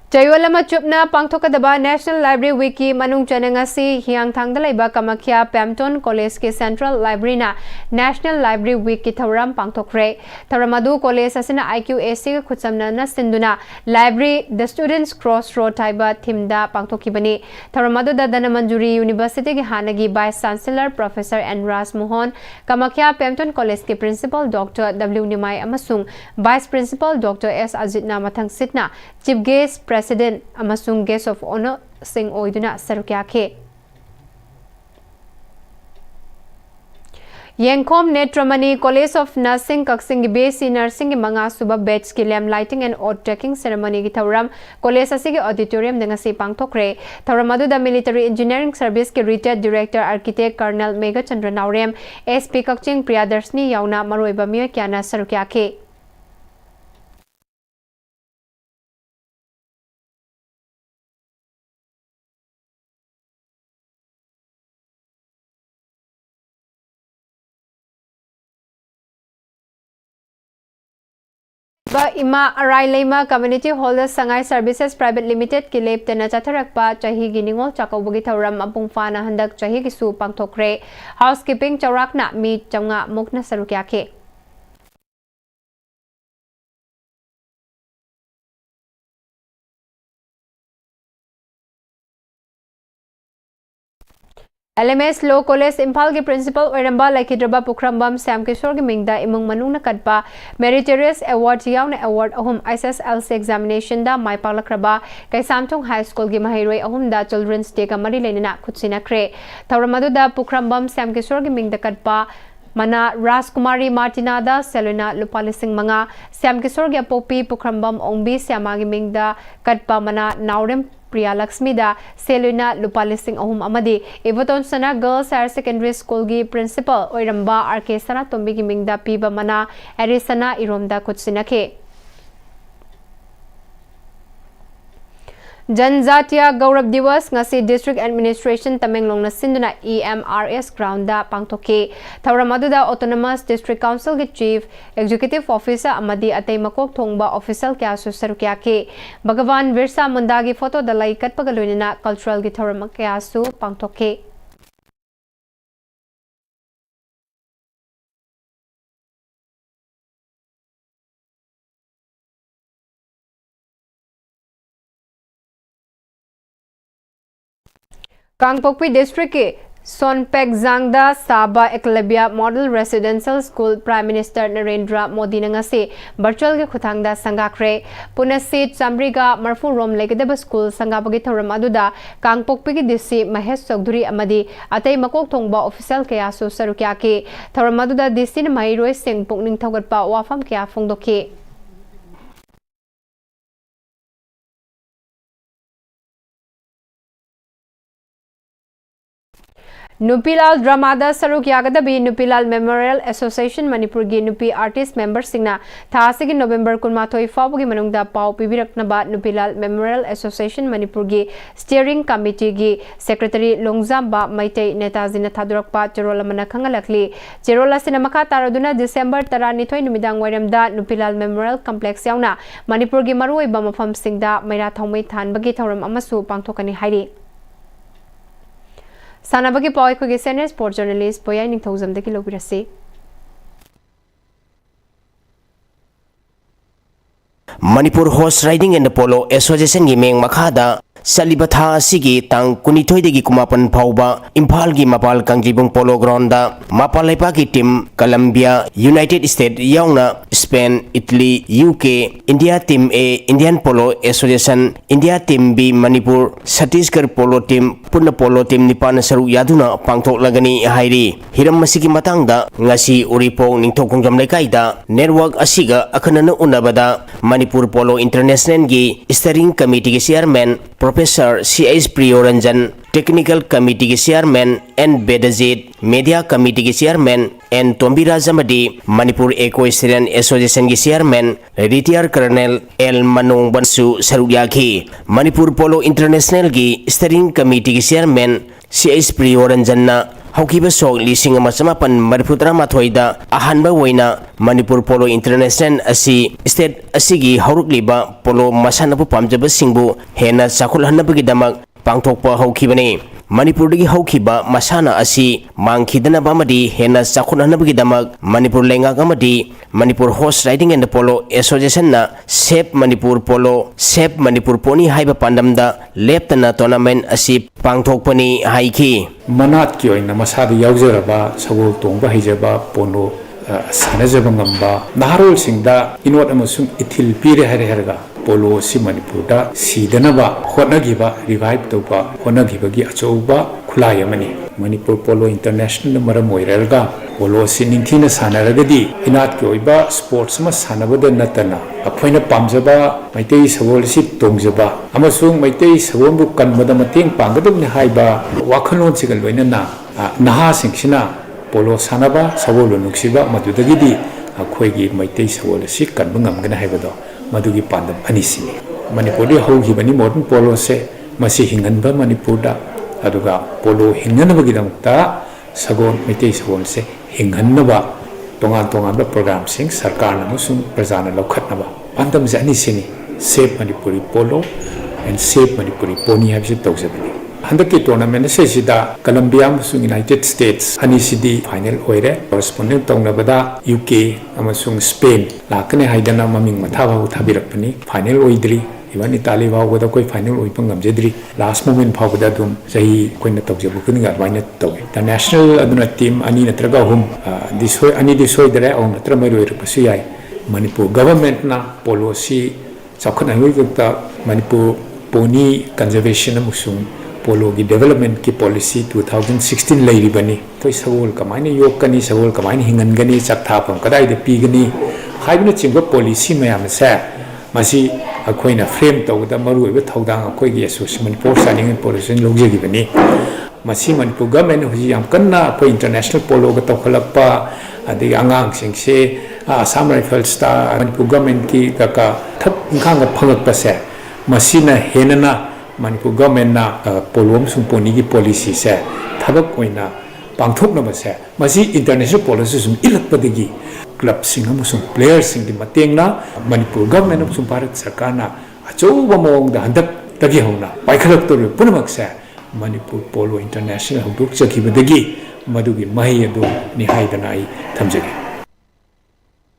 Chayolama Chupna Pangthokadaba National Library Wiki Manung Chanangasi Hiang Thangdalaiba Kamakya Pamton College ke Central Library na National Library Wiki Thauram Pangthokre Tharamadu College asina IQAC khutsamna na sinduna Library The Students Crossroad Taiba Thimda Pangthokibani Tharamadu Dadana Manjuri University ke Hanagi Vice Chancellor Professor N. Ras Mohan Kamakya Pamton College ke Principal Dr. W. Nimai amasung Vice Principal Dr. S. Ajitna Mathang Sitna Chief Guest President amasung Guest of Honor Singh Oiduna Sarukyake. Yengkom Netramani College of Nursing Kaksing BSc Nursing Manga Suba Batch ki lamp lighting and oath taking ceremony ki thauram college asigi auditorium denga se pangthokre thauramadu da Military Engineering Service ke retired Director Architect Colonel Mega Chandra Naurem SP Kakching Priyadarshini yauna maroiba miyo kyana sarukyake. Ima Arai Lema Community Hall Sangai Services Private Limited ki lep tena chatharakpa chahi gi ningol chakawgi thoram apung fana handak chahi gi su pangthokre housekeeping chawrakna mi changa mukna sarukya ke LMS Law College Impal के principal ओरंबा लाइकिद्रबा पुखरंबम श्याम किशोर के मिंगदा इमुंग मनुंगना कटपा meritorious award यावना award अहुम SSLC एग्जामिनेशन दा माइपालक्रबा कैसामथोंग हाई स्कूल की महिरोय अहुम दा चिल्ड्रंस डे का मरी लेना खुदसिनाख्रे थौरमदुदा पुखरंबम श्याम किशोर के मिंगदा कटपा मना राजकुमारी मार्टिना दा सेलुना लुपा लिसिंग मंगा श्याम किशोर के पोपी पुखरंबम ओंबी श्यामा के मिंगदा कटपा मना नाउरम प्रिया लक्ष्मी दा सेलुना लुपा लिसिंग अहुम अमदी इवतोन सना गर्ल्स हायर सेकेंडरी स्कूल की प्रिंसिपल ओरंबा RK सना तोंबी की मिंगदा पीबा मना एरिसना इरोमदा खुदसिनाखे जनजातीय गौरव दिवस ngasi district administration Tamenglong na sinduna EMRS ground da pangthoke thauram aduda autonomous district council ki chief executive officer amadi atei makok thongba official kya su sarukya ke Bhagwan Birsa Munda gi photo da lai katpaga loinina cultural gi thauram kya su pangthoke Kangpokpi district के सोनपेक जांगदा साबा Eklavya model residential school prime minister Narendra Modi नंगसे virtual के खुथांगदा संगाख्रे पुनः seat चामरीगा मरफू रोम लेगदब स्कूल संगाबगी थौरम अदुदा कांगपोकपी की डीसी महेश चौधरी अमदी अतई मकोक थोंगबा ऑफिशियल कया सु सरुक्या के थौरम अदुदा डीसी न महिरोय सिंह पुकनिंग थौगतपा वाफम कया फोंगदोके Nupilal Dramada Saruk Yagadabi Nupilal Memorial Association Manipur gi Nupi Artist Members Singna Thasigi November Kunmathoi Fawgi Manungda Pau Pibiraknaba Nupilal Memorial Association Manipur gi Steering Committee gi Secretary Longzamba Maitei Netazina Thadurakpa Cherola Mana Khangalakli Cherola Sinamaka Taraduna December Taranithoi Numidang Wairamda Nupilal Memorial Complex Yauna Manipur gi Marui Bamafam Singda Maira Thongmei Thanbagi Thoram Amasu Pangthokani Hairi Sanabagi Poi Kugi Senior Sport Journalist Poya Ningthozam Deki Lobirasi Manipur Horse Riding and Polo Association Gimeng Makada Salibatha Sigi Tang Kunitoi de Kumapan Pauba Impal gi Mapal Kangjibung Polo Gronda Mapalepa ki team Colombia United States Yauna Spain Italy UK India Team A Indian Polo Association India Team B Manipur Chhattisgarh Polo Team Puna Polo Team Nipan Saru Yaduna Pangthok Lagani Hairi Hiram Masigi Matangda Ngasi Uripong Ningthokkongjam Lekaida Network Asiga Akhanana Unabada Manipur Polo International gi Steering Committee gi Chairman Professor C.H. Priyoranjan Technical Committee ki Chairman N. Bedazit Media Committee ki Chairman N. Tombira Zamadi Manipur Equestrian Association ki Chairman Retired Colonel L. Manong Bansu Sarugyaki Manipur Polo International ki Steering Committee ki Chairman C.H. Priyoranjan na Haukiba Sok Lising Masamapan Mariputra Mathoida Ahanba Waina Manipur Polo International Asi State Asigi Haurukliba Polo Masanapu Pamjaba Singbu Hena Sakul Hanabagi Damak Pangthokpa Haukibani Manipur dagi Haukiba Masana Asi Mangkidana Bamadi Hena Sakul Hanabagi Damak Manipur Lenga Gamadi Manipur Horse Riding and Polo Association na Sep Manipur Polo Sep Manipur Pony Haiba Pandamda Leptana Tournament Asi Pangthokpani Haiki Manat ki oina masada yaujaraba sagol tongba hijaba pono sanajaba ngamba naharol singda inwat amasung ithil pire hare harga polo si Manipur da sidanaba honagiba revive toba honagiba gi achouba khulai amani Manipur Polo International maram oirarga polo si ningthina sanaragadi inat ki oiba sports ma sanabada natana aphoina pamjaba maitei sagol si tongjaba amasung maitei sagol bu kanbada mateng panggadum haiba wakhalon sigal loinana naha singsina polo sanaba sagol nuksiba madudagidi akhoigi maitei sagol si kanba ngamgana haibado madugi pandam anisini Manipur di hogi bani modern polo se masi hinganba Manipur da aduga polo hinganabagi damta sagon maitei sagol se hinganaba tongan tongan program sing sarkar na musung prajana lokhat na ba pandam jani sini Save Manipuri Polo and Save Manipuri Pony have it tawjabani handaki tournament se sida Colombia musung United States ani sidi final oire correspondent tongna bada UK amasung Spain lakane haidana maming mathawa uthabirakpani final oidri even Italy wow wada koi final oi pangam jedri last moment phaw da dum sahi koi na tawjabu kun ga waina taw the national aduna team ani natraga hum disoi ani disoi dare on natra mai roi pasu yai Manipur government na policy sakhana hui ta Manipur pony conservation amusung polo ki development ki policy 2016 lairi bani koi sagol kamaini yok kani sagol kamaini hingan gani chaktha pam kadai de pi gani haibna chingba policy mayam sa masi akoina frame tawda maru be thaudang akoi gi association Manipur signing policy logje gi bani masi Manipur government hoji yam kanna akoi international polo ga tawkhalakpa adi angang singse Assam Rifles ta Manipur government ki ka thap inkhang ga phangak pa se masina henana Manipur government na polom sum poni ki policy se thabak oina pangthok na ba se masi international policy sum ilak padigi club sing amusung players sing di mateng na Manipur government of Bharat Sarkar na achoba mong da handak tagi hona paikhalak to punamak se Manipur Polo International huduk chaki badagi madugi mahi adu nihaidana ai thamjage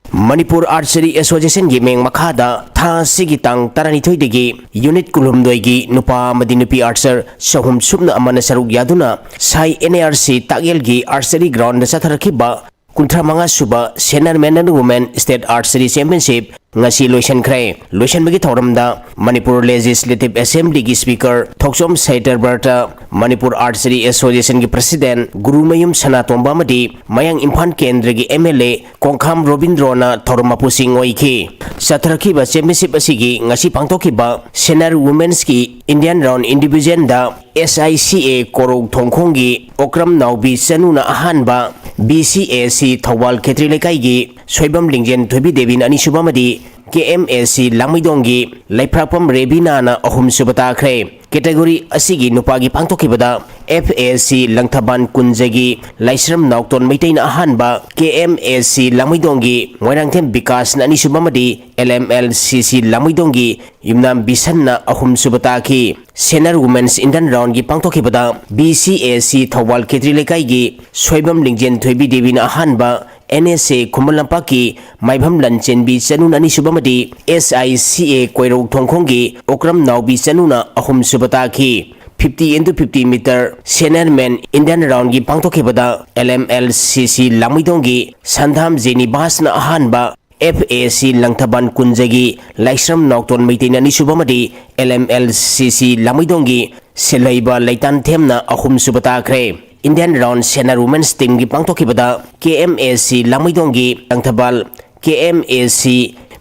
Manipur Archery Association gi meng makhada tha sigi tang tarani thoidegi unit kulumdoi gi nupa madi nupi archer sahum subna amana saruk yaduna sai NARC tagel gi archery ground sa tharakhiba kunthra manga suba senior men and women state archery championship ngasi loisan khrai loisan bagi thoramda Manipur Legislative Assembly gi speaker Thoksom Saiter Berta Manipur Archery Association gi president Gurumayum Sanatomba madi mayang Imphal Kendra gi MLA Kongkham Robindrona Thormapu Singh oiki satraki ba championship asigi ngasi pangtokhiba senior women's gi Indian round individual da SICA Korok Thongkhong gi Okram Naubi Chanuna ahanba BCAC Thawal Khetri Lekai gi Soibam Lingjen Thobi Devin ani subamadi KMAC Langmidongi Laiprapam Rebina na ahum subata khre category asigi nupagi pangtokibada FAC Langthaban Kunjagi Laisram Naukton Maitain ahanba KMAC Langmidongi Moirangthem Bikas na ani subamadi LMLCC Langmidongi Yumnam Bisan na ahum subata ki Senior Women's Indian Round gi pangtokibada BCAC Thawal Khetri Lekai gi Soibam Lingjen Thoibi Devina ahanba NSA Kumalampaki Maibham Lanchenbi Chanuna ani subamadi SICA Koirok Thongkhonggi Okram Naubi Chanuna ahum subata ki 50 into 50 meter senior men Indian round gi pangtokibada LMLCC Lamidongi Sandham Jeni Basna ahanba FAC Langthaban Kunjagi Laisram Naukton Maitain ani subamadi LMLCC Lamidongi Selaiba Laitan Themna ahum subata khre Indian round senior women's team gi pangtokibada KMAC Lamidongi Langthabal KMAC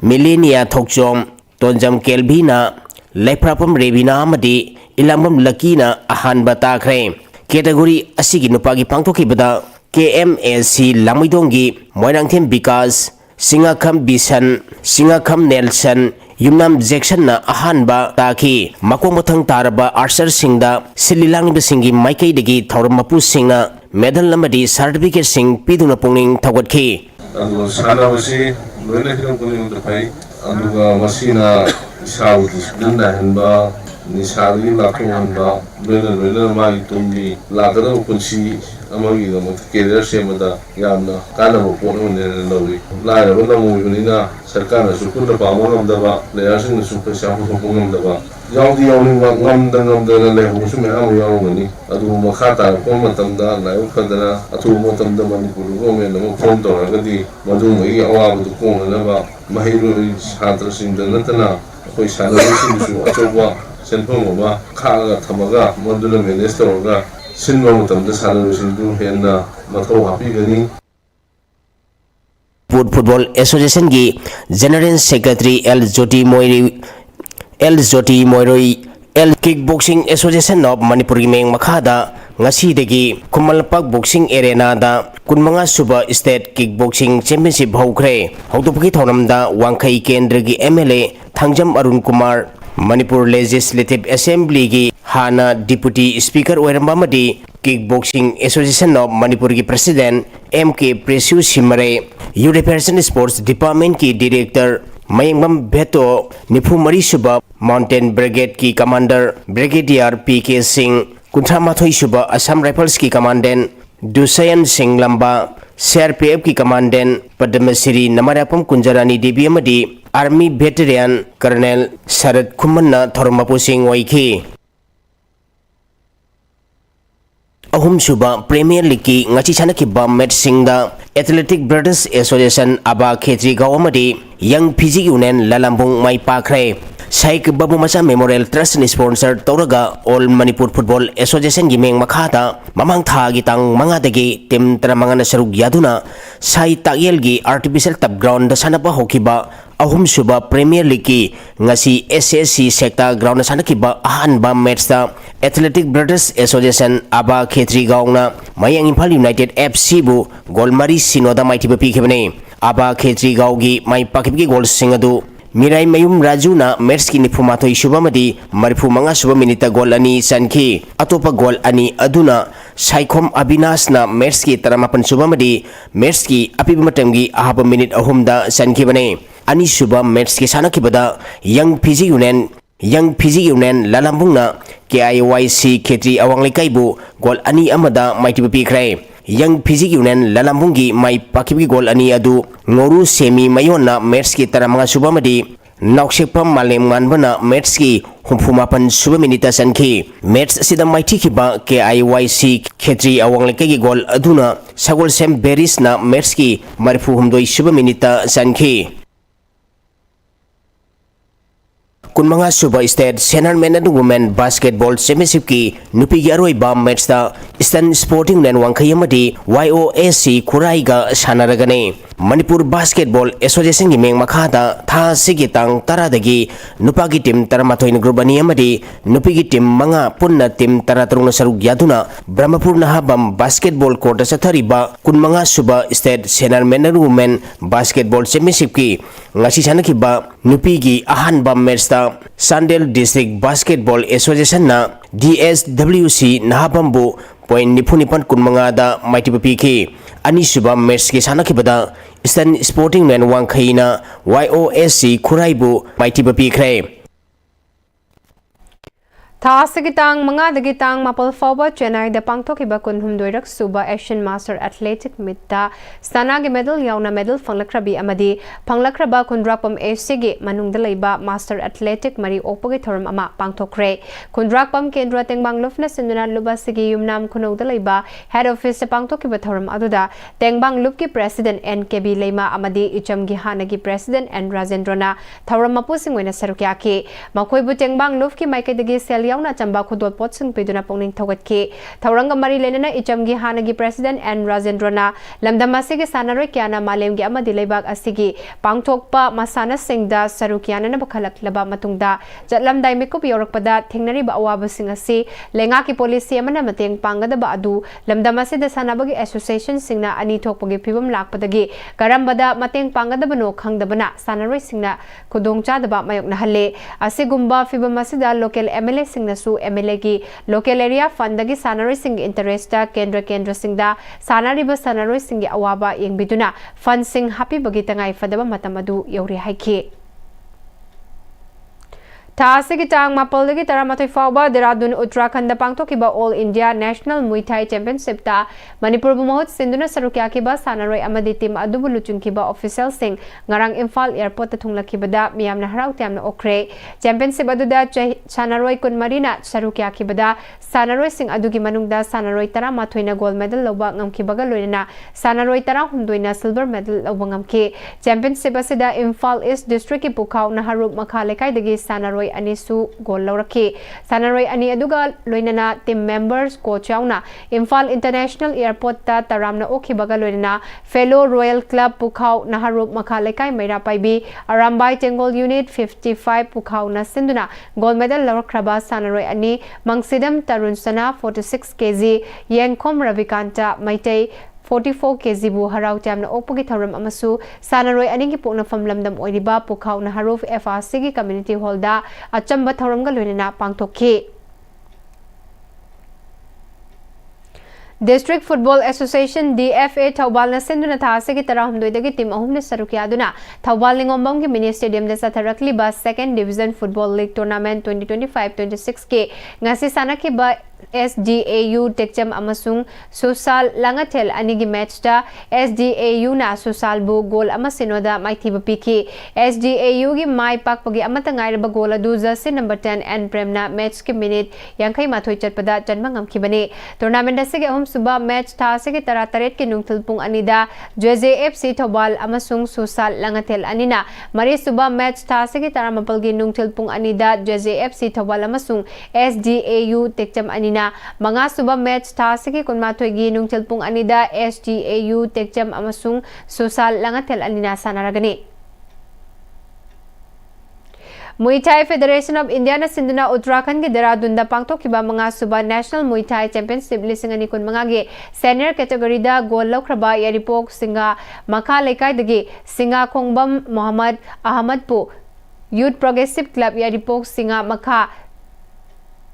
Millennia Thokchom Tonjam Kelbina Laiprapam Rebina amadi Ilambam Lakina ahanba takhre category asigi nupagi pangtokibada KMAC Lamidongi Moirangthem Bikas Singakham Bisan Singakham Nelson Yumnam Jackson na ahanba taki makong mathang taraba archer singda sililang bisingi maikai degi thormapu singna medal lamadi certificate sing piduna pungning thawatki adu sana wasi loina hiram kuning tapai aduga wasina isau disdanda hanba nisari lakong hanba loina mai tumbi lakada punsi amagi da career semada yamna kana bo pono ne lawi la wala mo yunina sarkar na sukun da pamo ngam players na sukun samu ko ngam da ba yaudi yauni ngam da le ho su me amu yawo ngani adu ma khata ko matam da la yo khadana atu mo tam da mani ko go me no phone to ga di madu mo yi awa bu ko na ba mahiru hatra sing da natana koi sana sing su achoba senpom ba kha ga thamaga modula minister ga Football Association gi General Secretary L Joti Moiroi L Kickboxing Association of Manipur gi meng makhada ngasi degi Kumalpak Boxing Arena da kunmanga suba State Kickboxing Championship hokre hokdopki thonamda Wangkhai Kendra gi MLA Thangjam Arun Kumar Manipur Legislative Assembly gi Hana Deputy Speaker Oirambamadi Kickboxing Association of Manipur की President M.K. Presu Simare, European Sports Department की Director Mayengam Beto, Nipumari Suba, Mountain Brigade की Commander Brigadier P.K. Singh, Kunthamathoi Suba, Assam Rifles की Commandant Dusayan Singh Lamba, CRPF की Commandant Padmasiri Namarapam Kunjarani Devi Amadi, Army Veteran Colonel Sarat Kumanna Thormapu Singh Waiki. Ahum Suba Premier League की ngachi chana की bam match singda Athletic Brothers Association aba khetri gawamadi Young Fiji Union Lalambung mai pakre Saik Babu Macha Memorial Trust ni sponsor Toraga All Manipur Football Association gi meng makhata mamang tha gi tang manga dagi tim tramanga na sarug yaduna sai tagyel gi artificial tap ground da sanapa hokiba ahum suba Premier League ki ngasi SSC sekta ground sana kiba ahan ba match da Athletic Brothers Association aba khetri gaungna mayang Imphal United FC bu gol mari sinoda maiti ba pikebane aba khetri gaugi mai pakibgi gol singadu Mirai Mayum Rajuna match ki nifumathoi subamadi marifu manga suba minita gol ani sanki atopa gol ani aduna Saikhom Abinash na match ki taramapan subamadi match ki apibamatanggi ahaba minute ahumda sanki bane ani suba match ki sana kibada Young Fiji Union Lalambung na KIYC Khetri Awangli Kaibu gol ani amada maiti pikrai Young Fiji Union Lalambungi mai pakibi gol ani adu ngoru semi mayona match ki taramanga subamadi Naukshepam Malem Manbana match ki humfumapan suba minita sanki match sida maiti kiba KIYC Khetri Awangli ki gol aduna Sagol Sem Beris na match ki marifu humdoi suba minita sanki Kunmanga Suba State Senior Men and Women Basketball Championship ki nupi gi aroi ba match da Eastern Sporting Nen Wangkhayamadi YOAC Kuraiga sanaragane Manipur Basketball Association gi meng makhada tha sigi tang tara dagi nupa gi team taramathoi na group ani amadi nupi gi team manga punna team taratrung na sarug yaduna Brahmapur Nahabam Basketball Court sathariba Kunmanga Suba State Senior Men and Women Basketball Championship ki ngasi sanaki ba nupi gi ahan ba match da Sandel District Basketball Association na DSWC Nahabambu point nipunipan kunmanga da maiti piki ani suba match ki sana kibada Eastern Sporting Men Wangkhaina YOSC Khuraibu maiti pikre Thasigitang mga dagitang mapal fawba Chennai da pangthokiba kunhum doirak suba Asian Master Athletic Meet Sanagi medal yauna medal phanglakrabi amadi phanglakraba kundrapam FC gi manungda leiba Master Athletic mari opogi thoram ama pangthokre kundrapam kendra tengbang lufna sinduna lubasigi yumnam kunogda leiba head office pangthokiba thoram aduda tengbang lupki president NKB leima amadi ichamgi hanagi president N Rajendrana thoram mapusing wena sarukyaki makoibu tengbang lufki maikadagi sel yauna chamba khudol potsing peduna pongning thogatki thauranga mari lenana ichamgi hanagi president N Rajendrana lamdamasi ge sanaroi kyana malemgi amadi leibak asigi pangthokpa masana singda sarukyana na bakhalak laba matungda jatlamdai mekup yorakpada thingnari ba awaba singasi lenga ki policy amana mateng pangada ba adu lamdamasi da sanabagi association singna ani thokpagi phibam lakpadagi karambada mateng pangada bano khangdabana sanaroi singna khudongcha da ba mayok na halle asigumba phibam asida local MLA Singnasu MLA ki local area fund dagi sanaroi sing interest ta kendra singda sanari ba sanaroi sing awaba yengbiduna fund sing happy bagi tangai fadaba matamadu yori haiki Tasigi tang mapaldagi taramathoi fawba Dehradun Uttarakhand pangthokiba All India National Muay Thai Championship ta Manipur mahut sinduna sarukyakiba sanaroi amadi team adubu luchungkiba official sing ngarang Imphal airport ta thunglakibada miyamna harau tyamna okre championship aduda sanaroi kunmarina sarukyakibada sanaroi sing adugi manungda sanaroi taramathoi na gold medal loba ngamkibaga loina sanaroi tarahumdoi na silver medal loba ngamki championship asida Imphal East District ki Pukhau na harup makha lekai dagi sanaroi Anisu gol lauraki sanaroi ani aduga loinana team members coach yauna Imphal International Airport ta taramna okhibaga loinana fellow Royal Club Pukhau Naharup Makha Lekai Meira Paibi Arambai Tengol Unit 55 Pukhau na sinduna gold medal laurakraba sanaroi ani Mangsidam Tarun Sana 46 kg Yengkhom Ravikanta Maitei 44 kg bu harau tamna opagi tharam amasu sanaroi aningi pokna famlamdam oiriba Pukhau na haruf FRC gi community hall da achamba tharam ga loinana pangthokhi District Football Association DFA Thawbal na sinduna thase ki tarahumdoi dagi team ahum ne sarukya aduna Thawbal Lingombam ki mini stadium de satharakli ba second division football league tournament 2025-26 ke ngasi sanaki ba SDAU Tekcham amasung Sosal Langatel anigi match da SDAU na Sosal bu goal ama sinoda maithiba piki SDAU gi mai pak pagi amata ngairaba goal adu jersey number 10 and premna match ke minute yankai mathoi chatpada janma ngamkhibani tournament asige ahum suba match tha se ke tara taret ke nungthil pung anida JJFC Thawbal amasung Sosal Langatel anina mari suba match tha se ke tara mapal gi nungthil pung anida JJFC Thawbal amasung SDAU Tekcham anina Manga suba match tha siki kunmathoi gi nungthil pung anida SDAU Tekcham amasung Sosal Langatel anina sanaragani Muay Thai Federation of India na sinduna Uttarakhand ke Dehradun da pangthokhiba manga suba National Muay Thai Championship lising ani kun manga ge senior category da gold laukraba yaripok singa makha lekai dagi singa khongbam Muhammad Ahmad pu Youth Progressive Club yaripok singa makha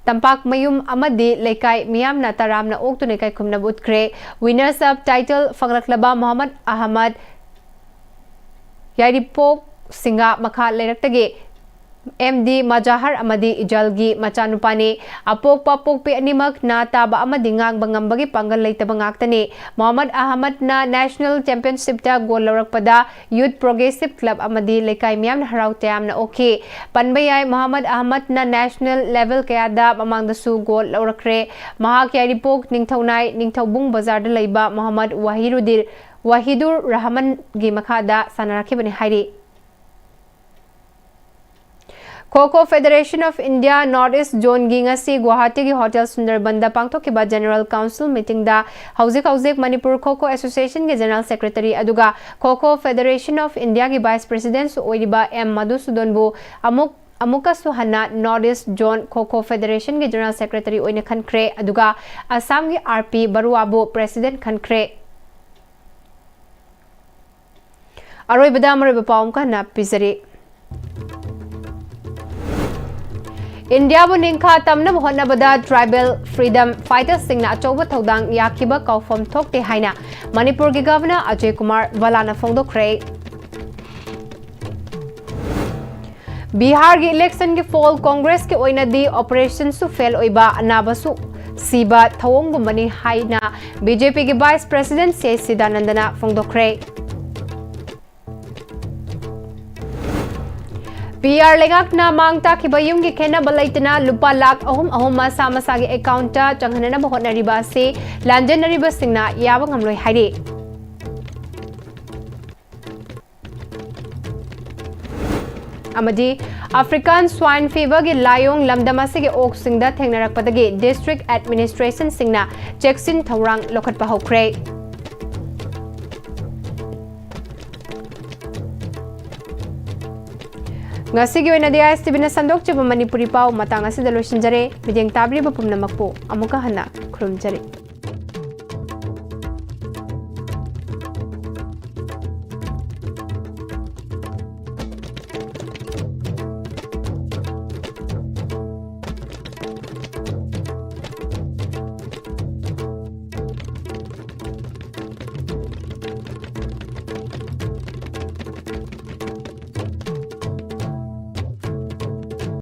Tampak mayum amadi lekai miyamna taramna oktu ne kai khumna butkre winners of title fangraklaba Muhammad Ahmad yaripok singa makha leraktage MD Majahar amadi Ijalgi machanupani apok papok pe animak na taba amadi ngang bangambagi pangal leitaba ngaktani Muhammad Ahmad na National Championship da goal laurakpada Youth Progressive Club amadi lekai miyam na haraw tayam na okay panbayay Muhammad Ahmad na national level kaya da mamang dasu goal laurakre mahak yaripok ningthawnai ningthawbung bazar da leiba Muhammad Wahidur Rahman gi makada sanarakibani hairi Kho-Kho Federation of India North-East Zone gi ngasi Guwahati gi Hotel Sundarbanda pangthokhiba General Council meeting da Hauzik Manipur Kho-Kho Association gi General Secretary aduga Kho-Kho Federation of India gi Vice President oiriba M Madhusudan bu amuka suhana North-East Zone Kho-Kho Federation gi General Secretary oina khankre aduga Assam gi RP Barua bu President khankre Aroibada mariba paum ka na pizari India bu ningkha tamna honabada tribal freedom fighters singna achoba thodang yakiba kaufom thokte haina Manipur gi governor Ajay Kumar Valana phongdokre Bihar gi election gi fall congress ki oina di operation su fail oiba anabasu siba thawong bu mani haina BJP gi vice president C Sidanandana phongdokre PR lengakna mangta kibayum gi khena balaitana lupa lakh ahum masa gi account ta changhanana bahonari ba se lanjanari ba singna yaba ngamloi hairi amadi African swine fever gi layong lamdama se gi ok singda thengnarak padagi district administration singna checksin thawrang lokhat pa hokre Ngasi gi oina dia Pm-Istv na sandok chaba Manipuri pau matang asida loisinjare bideng tabri ba pumnamakpo amuka hana khurumjare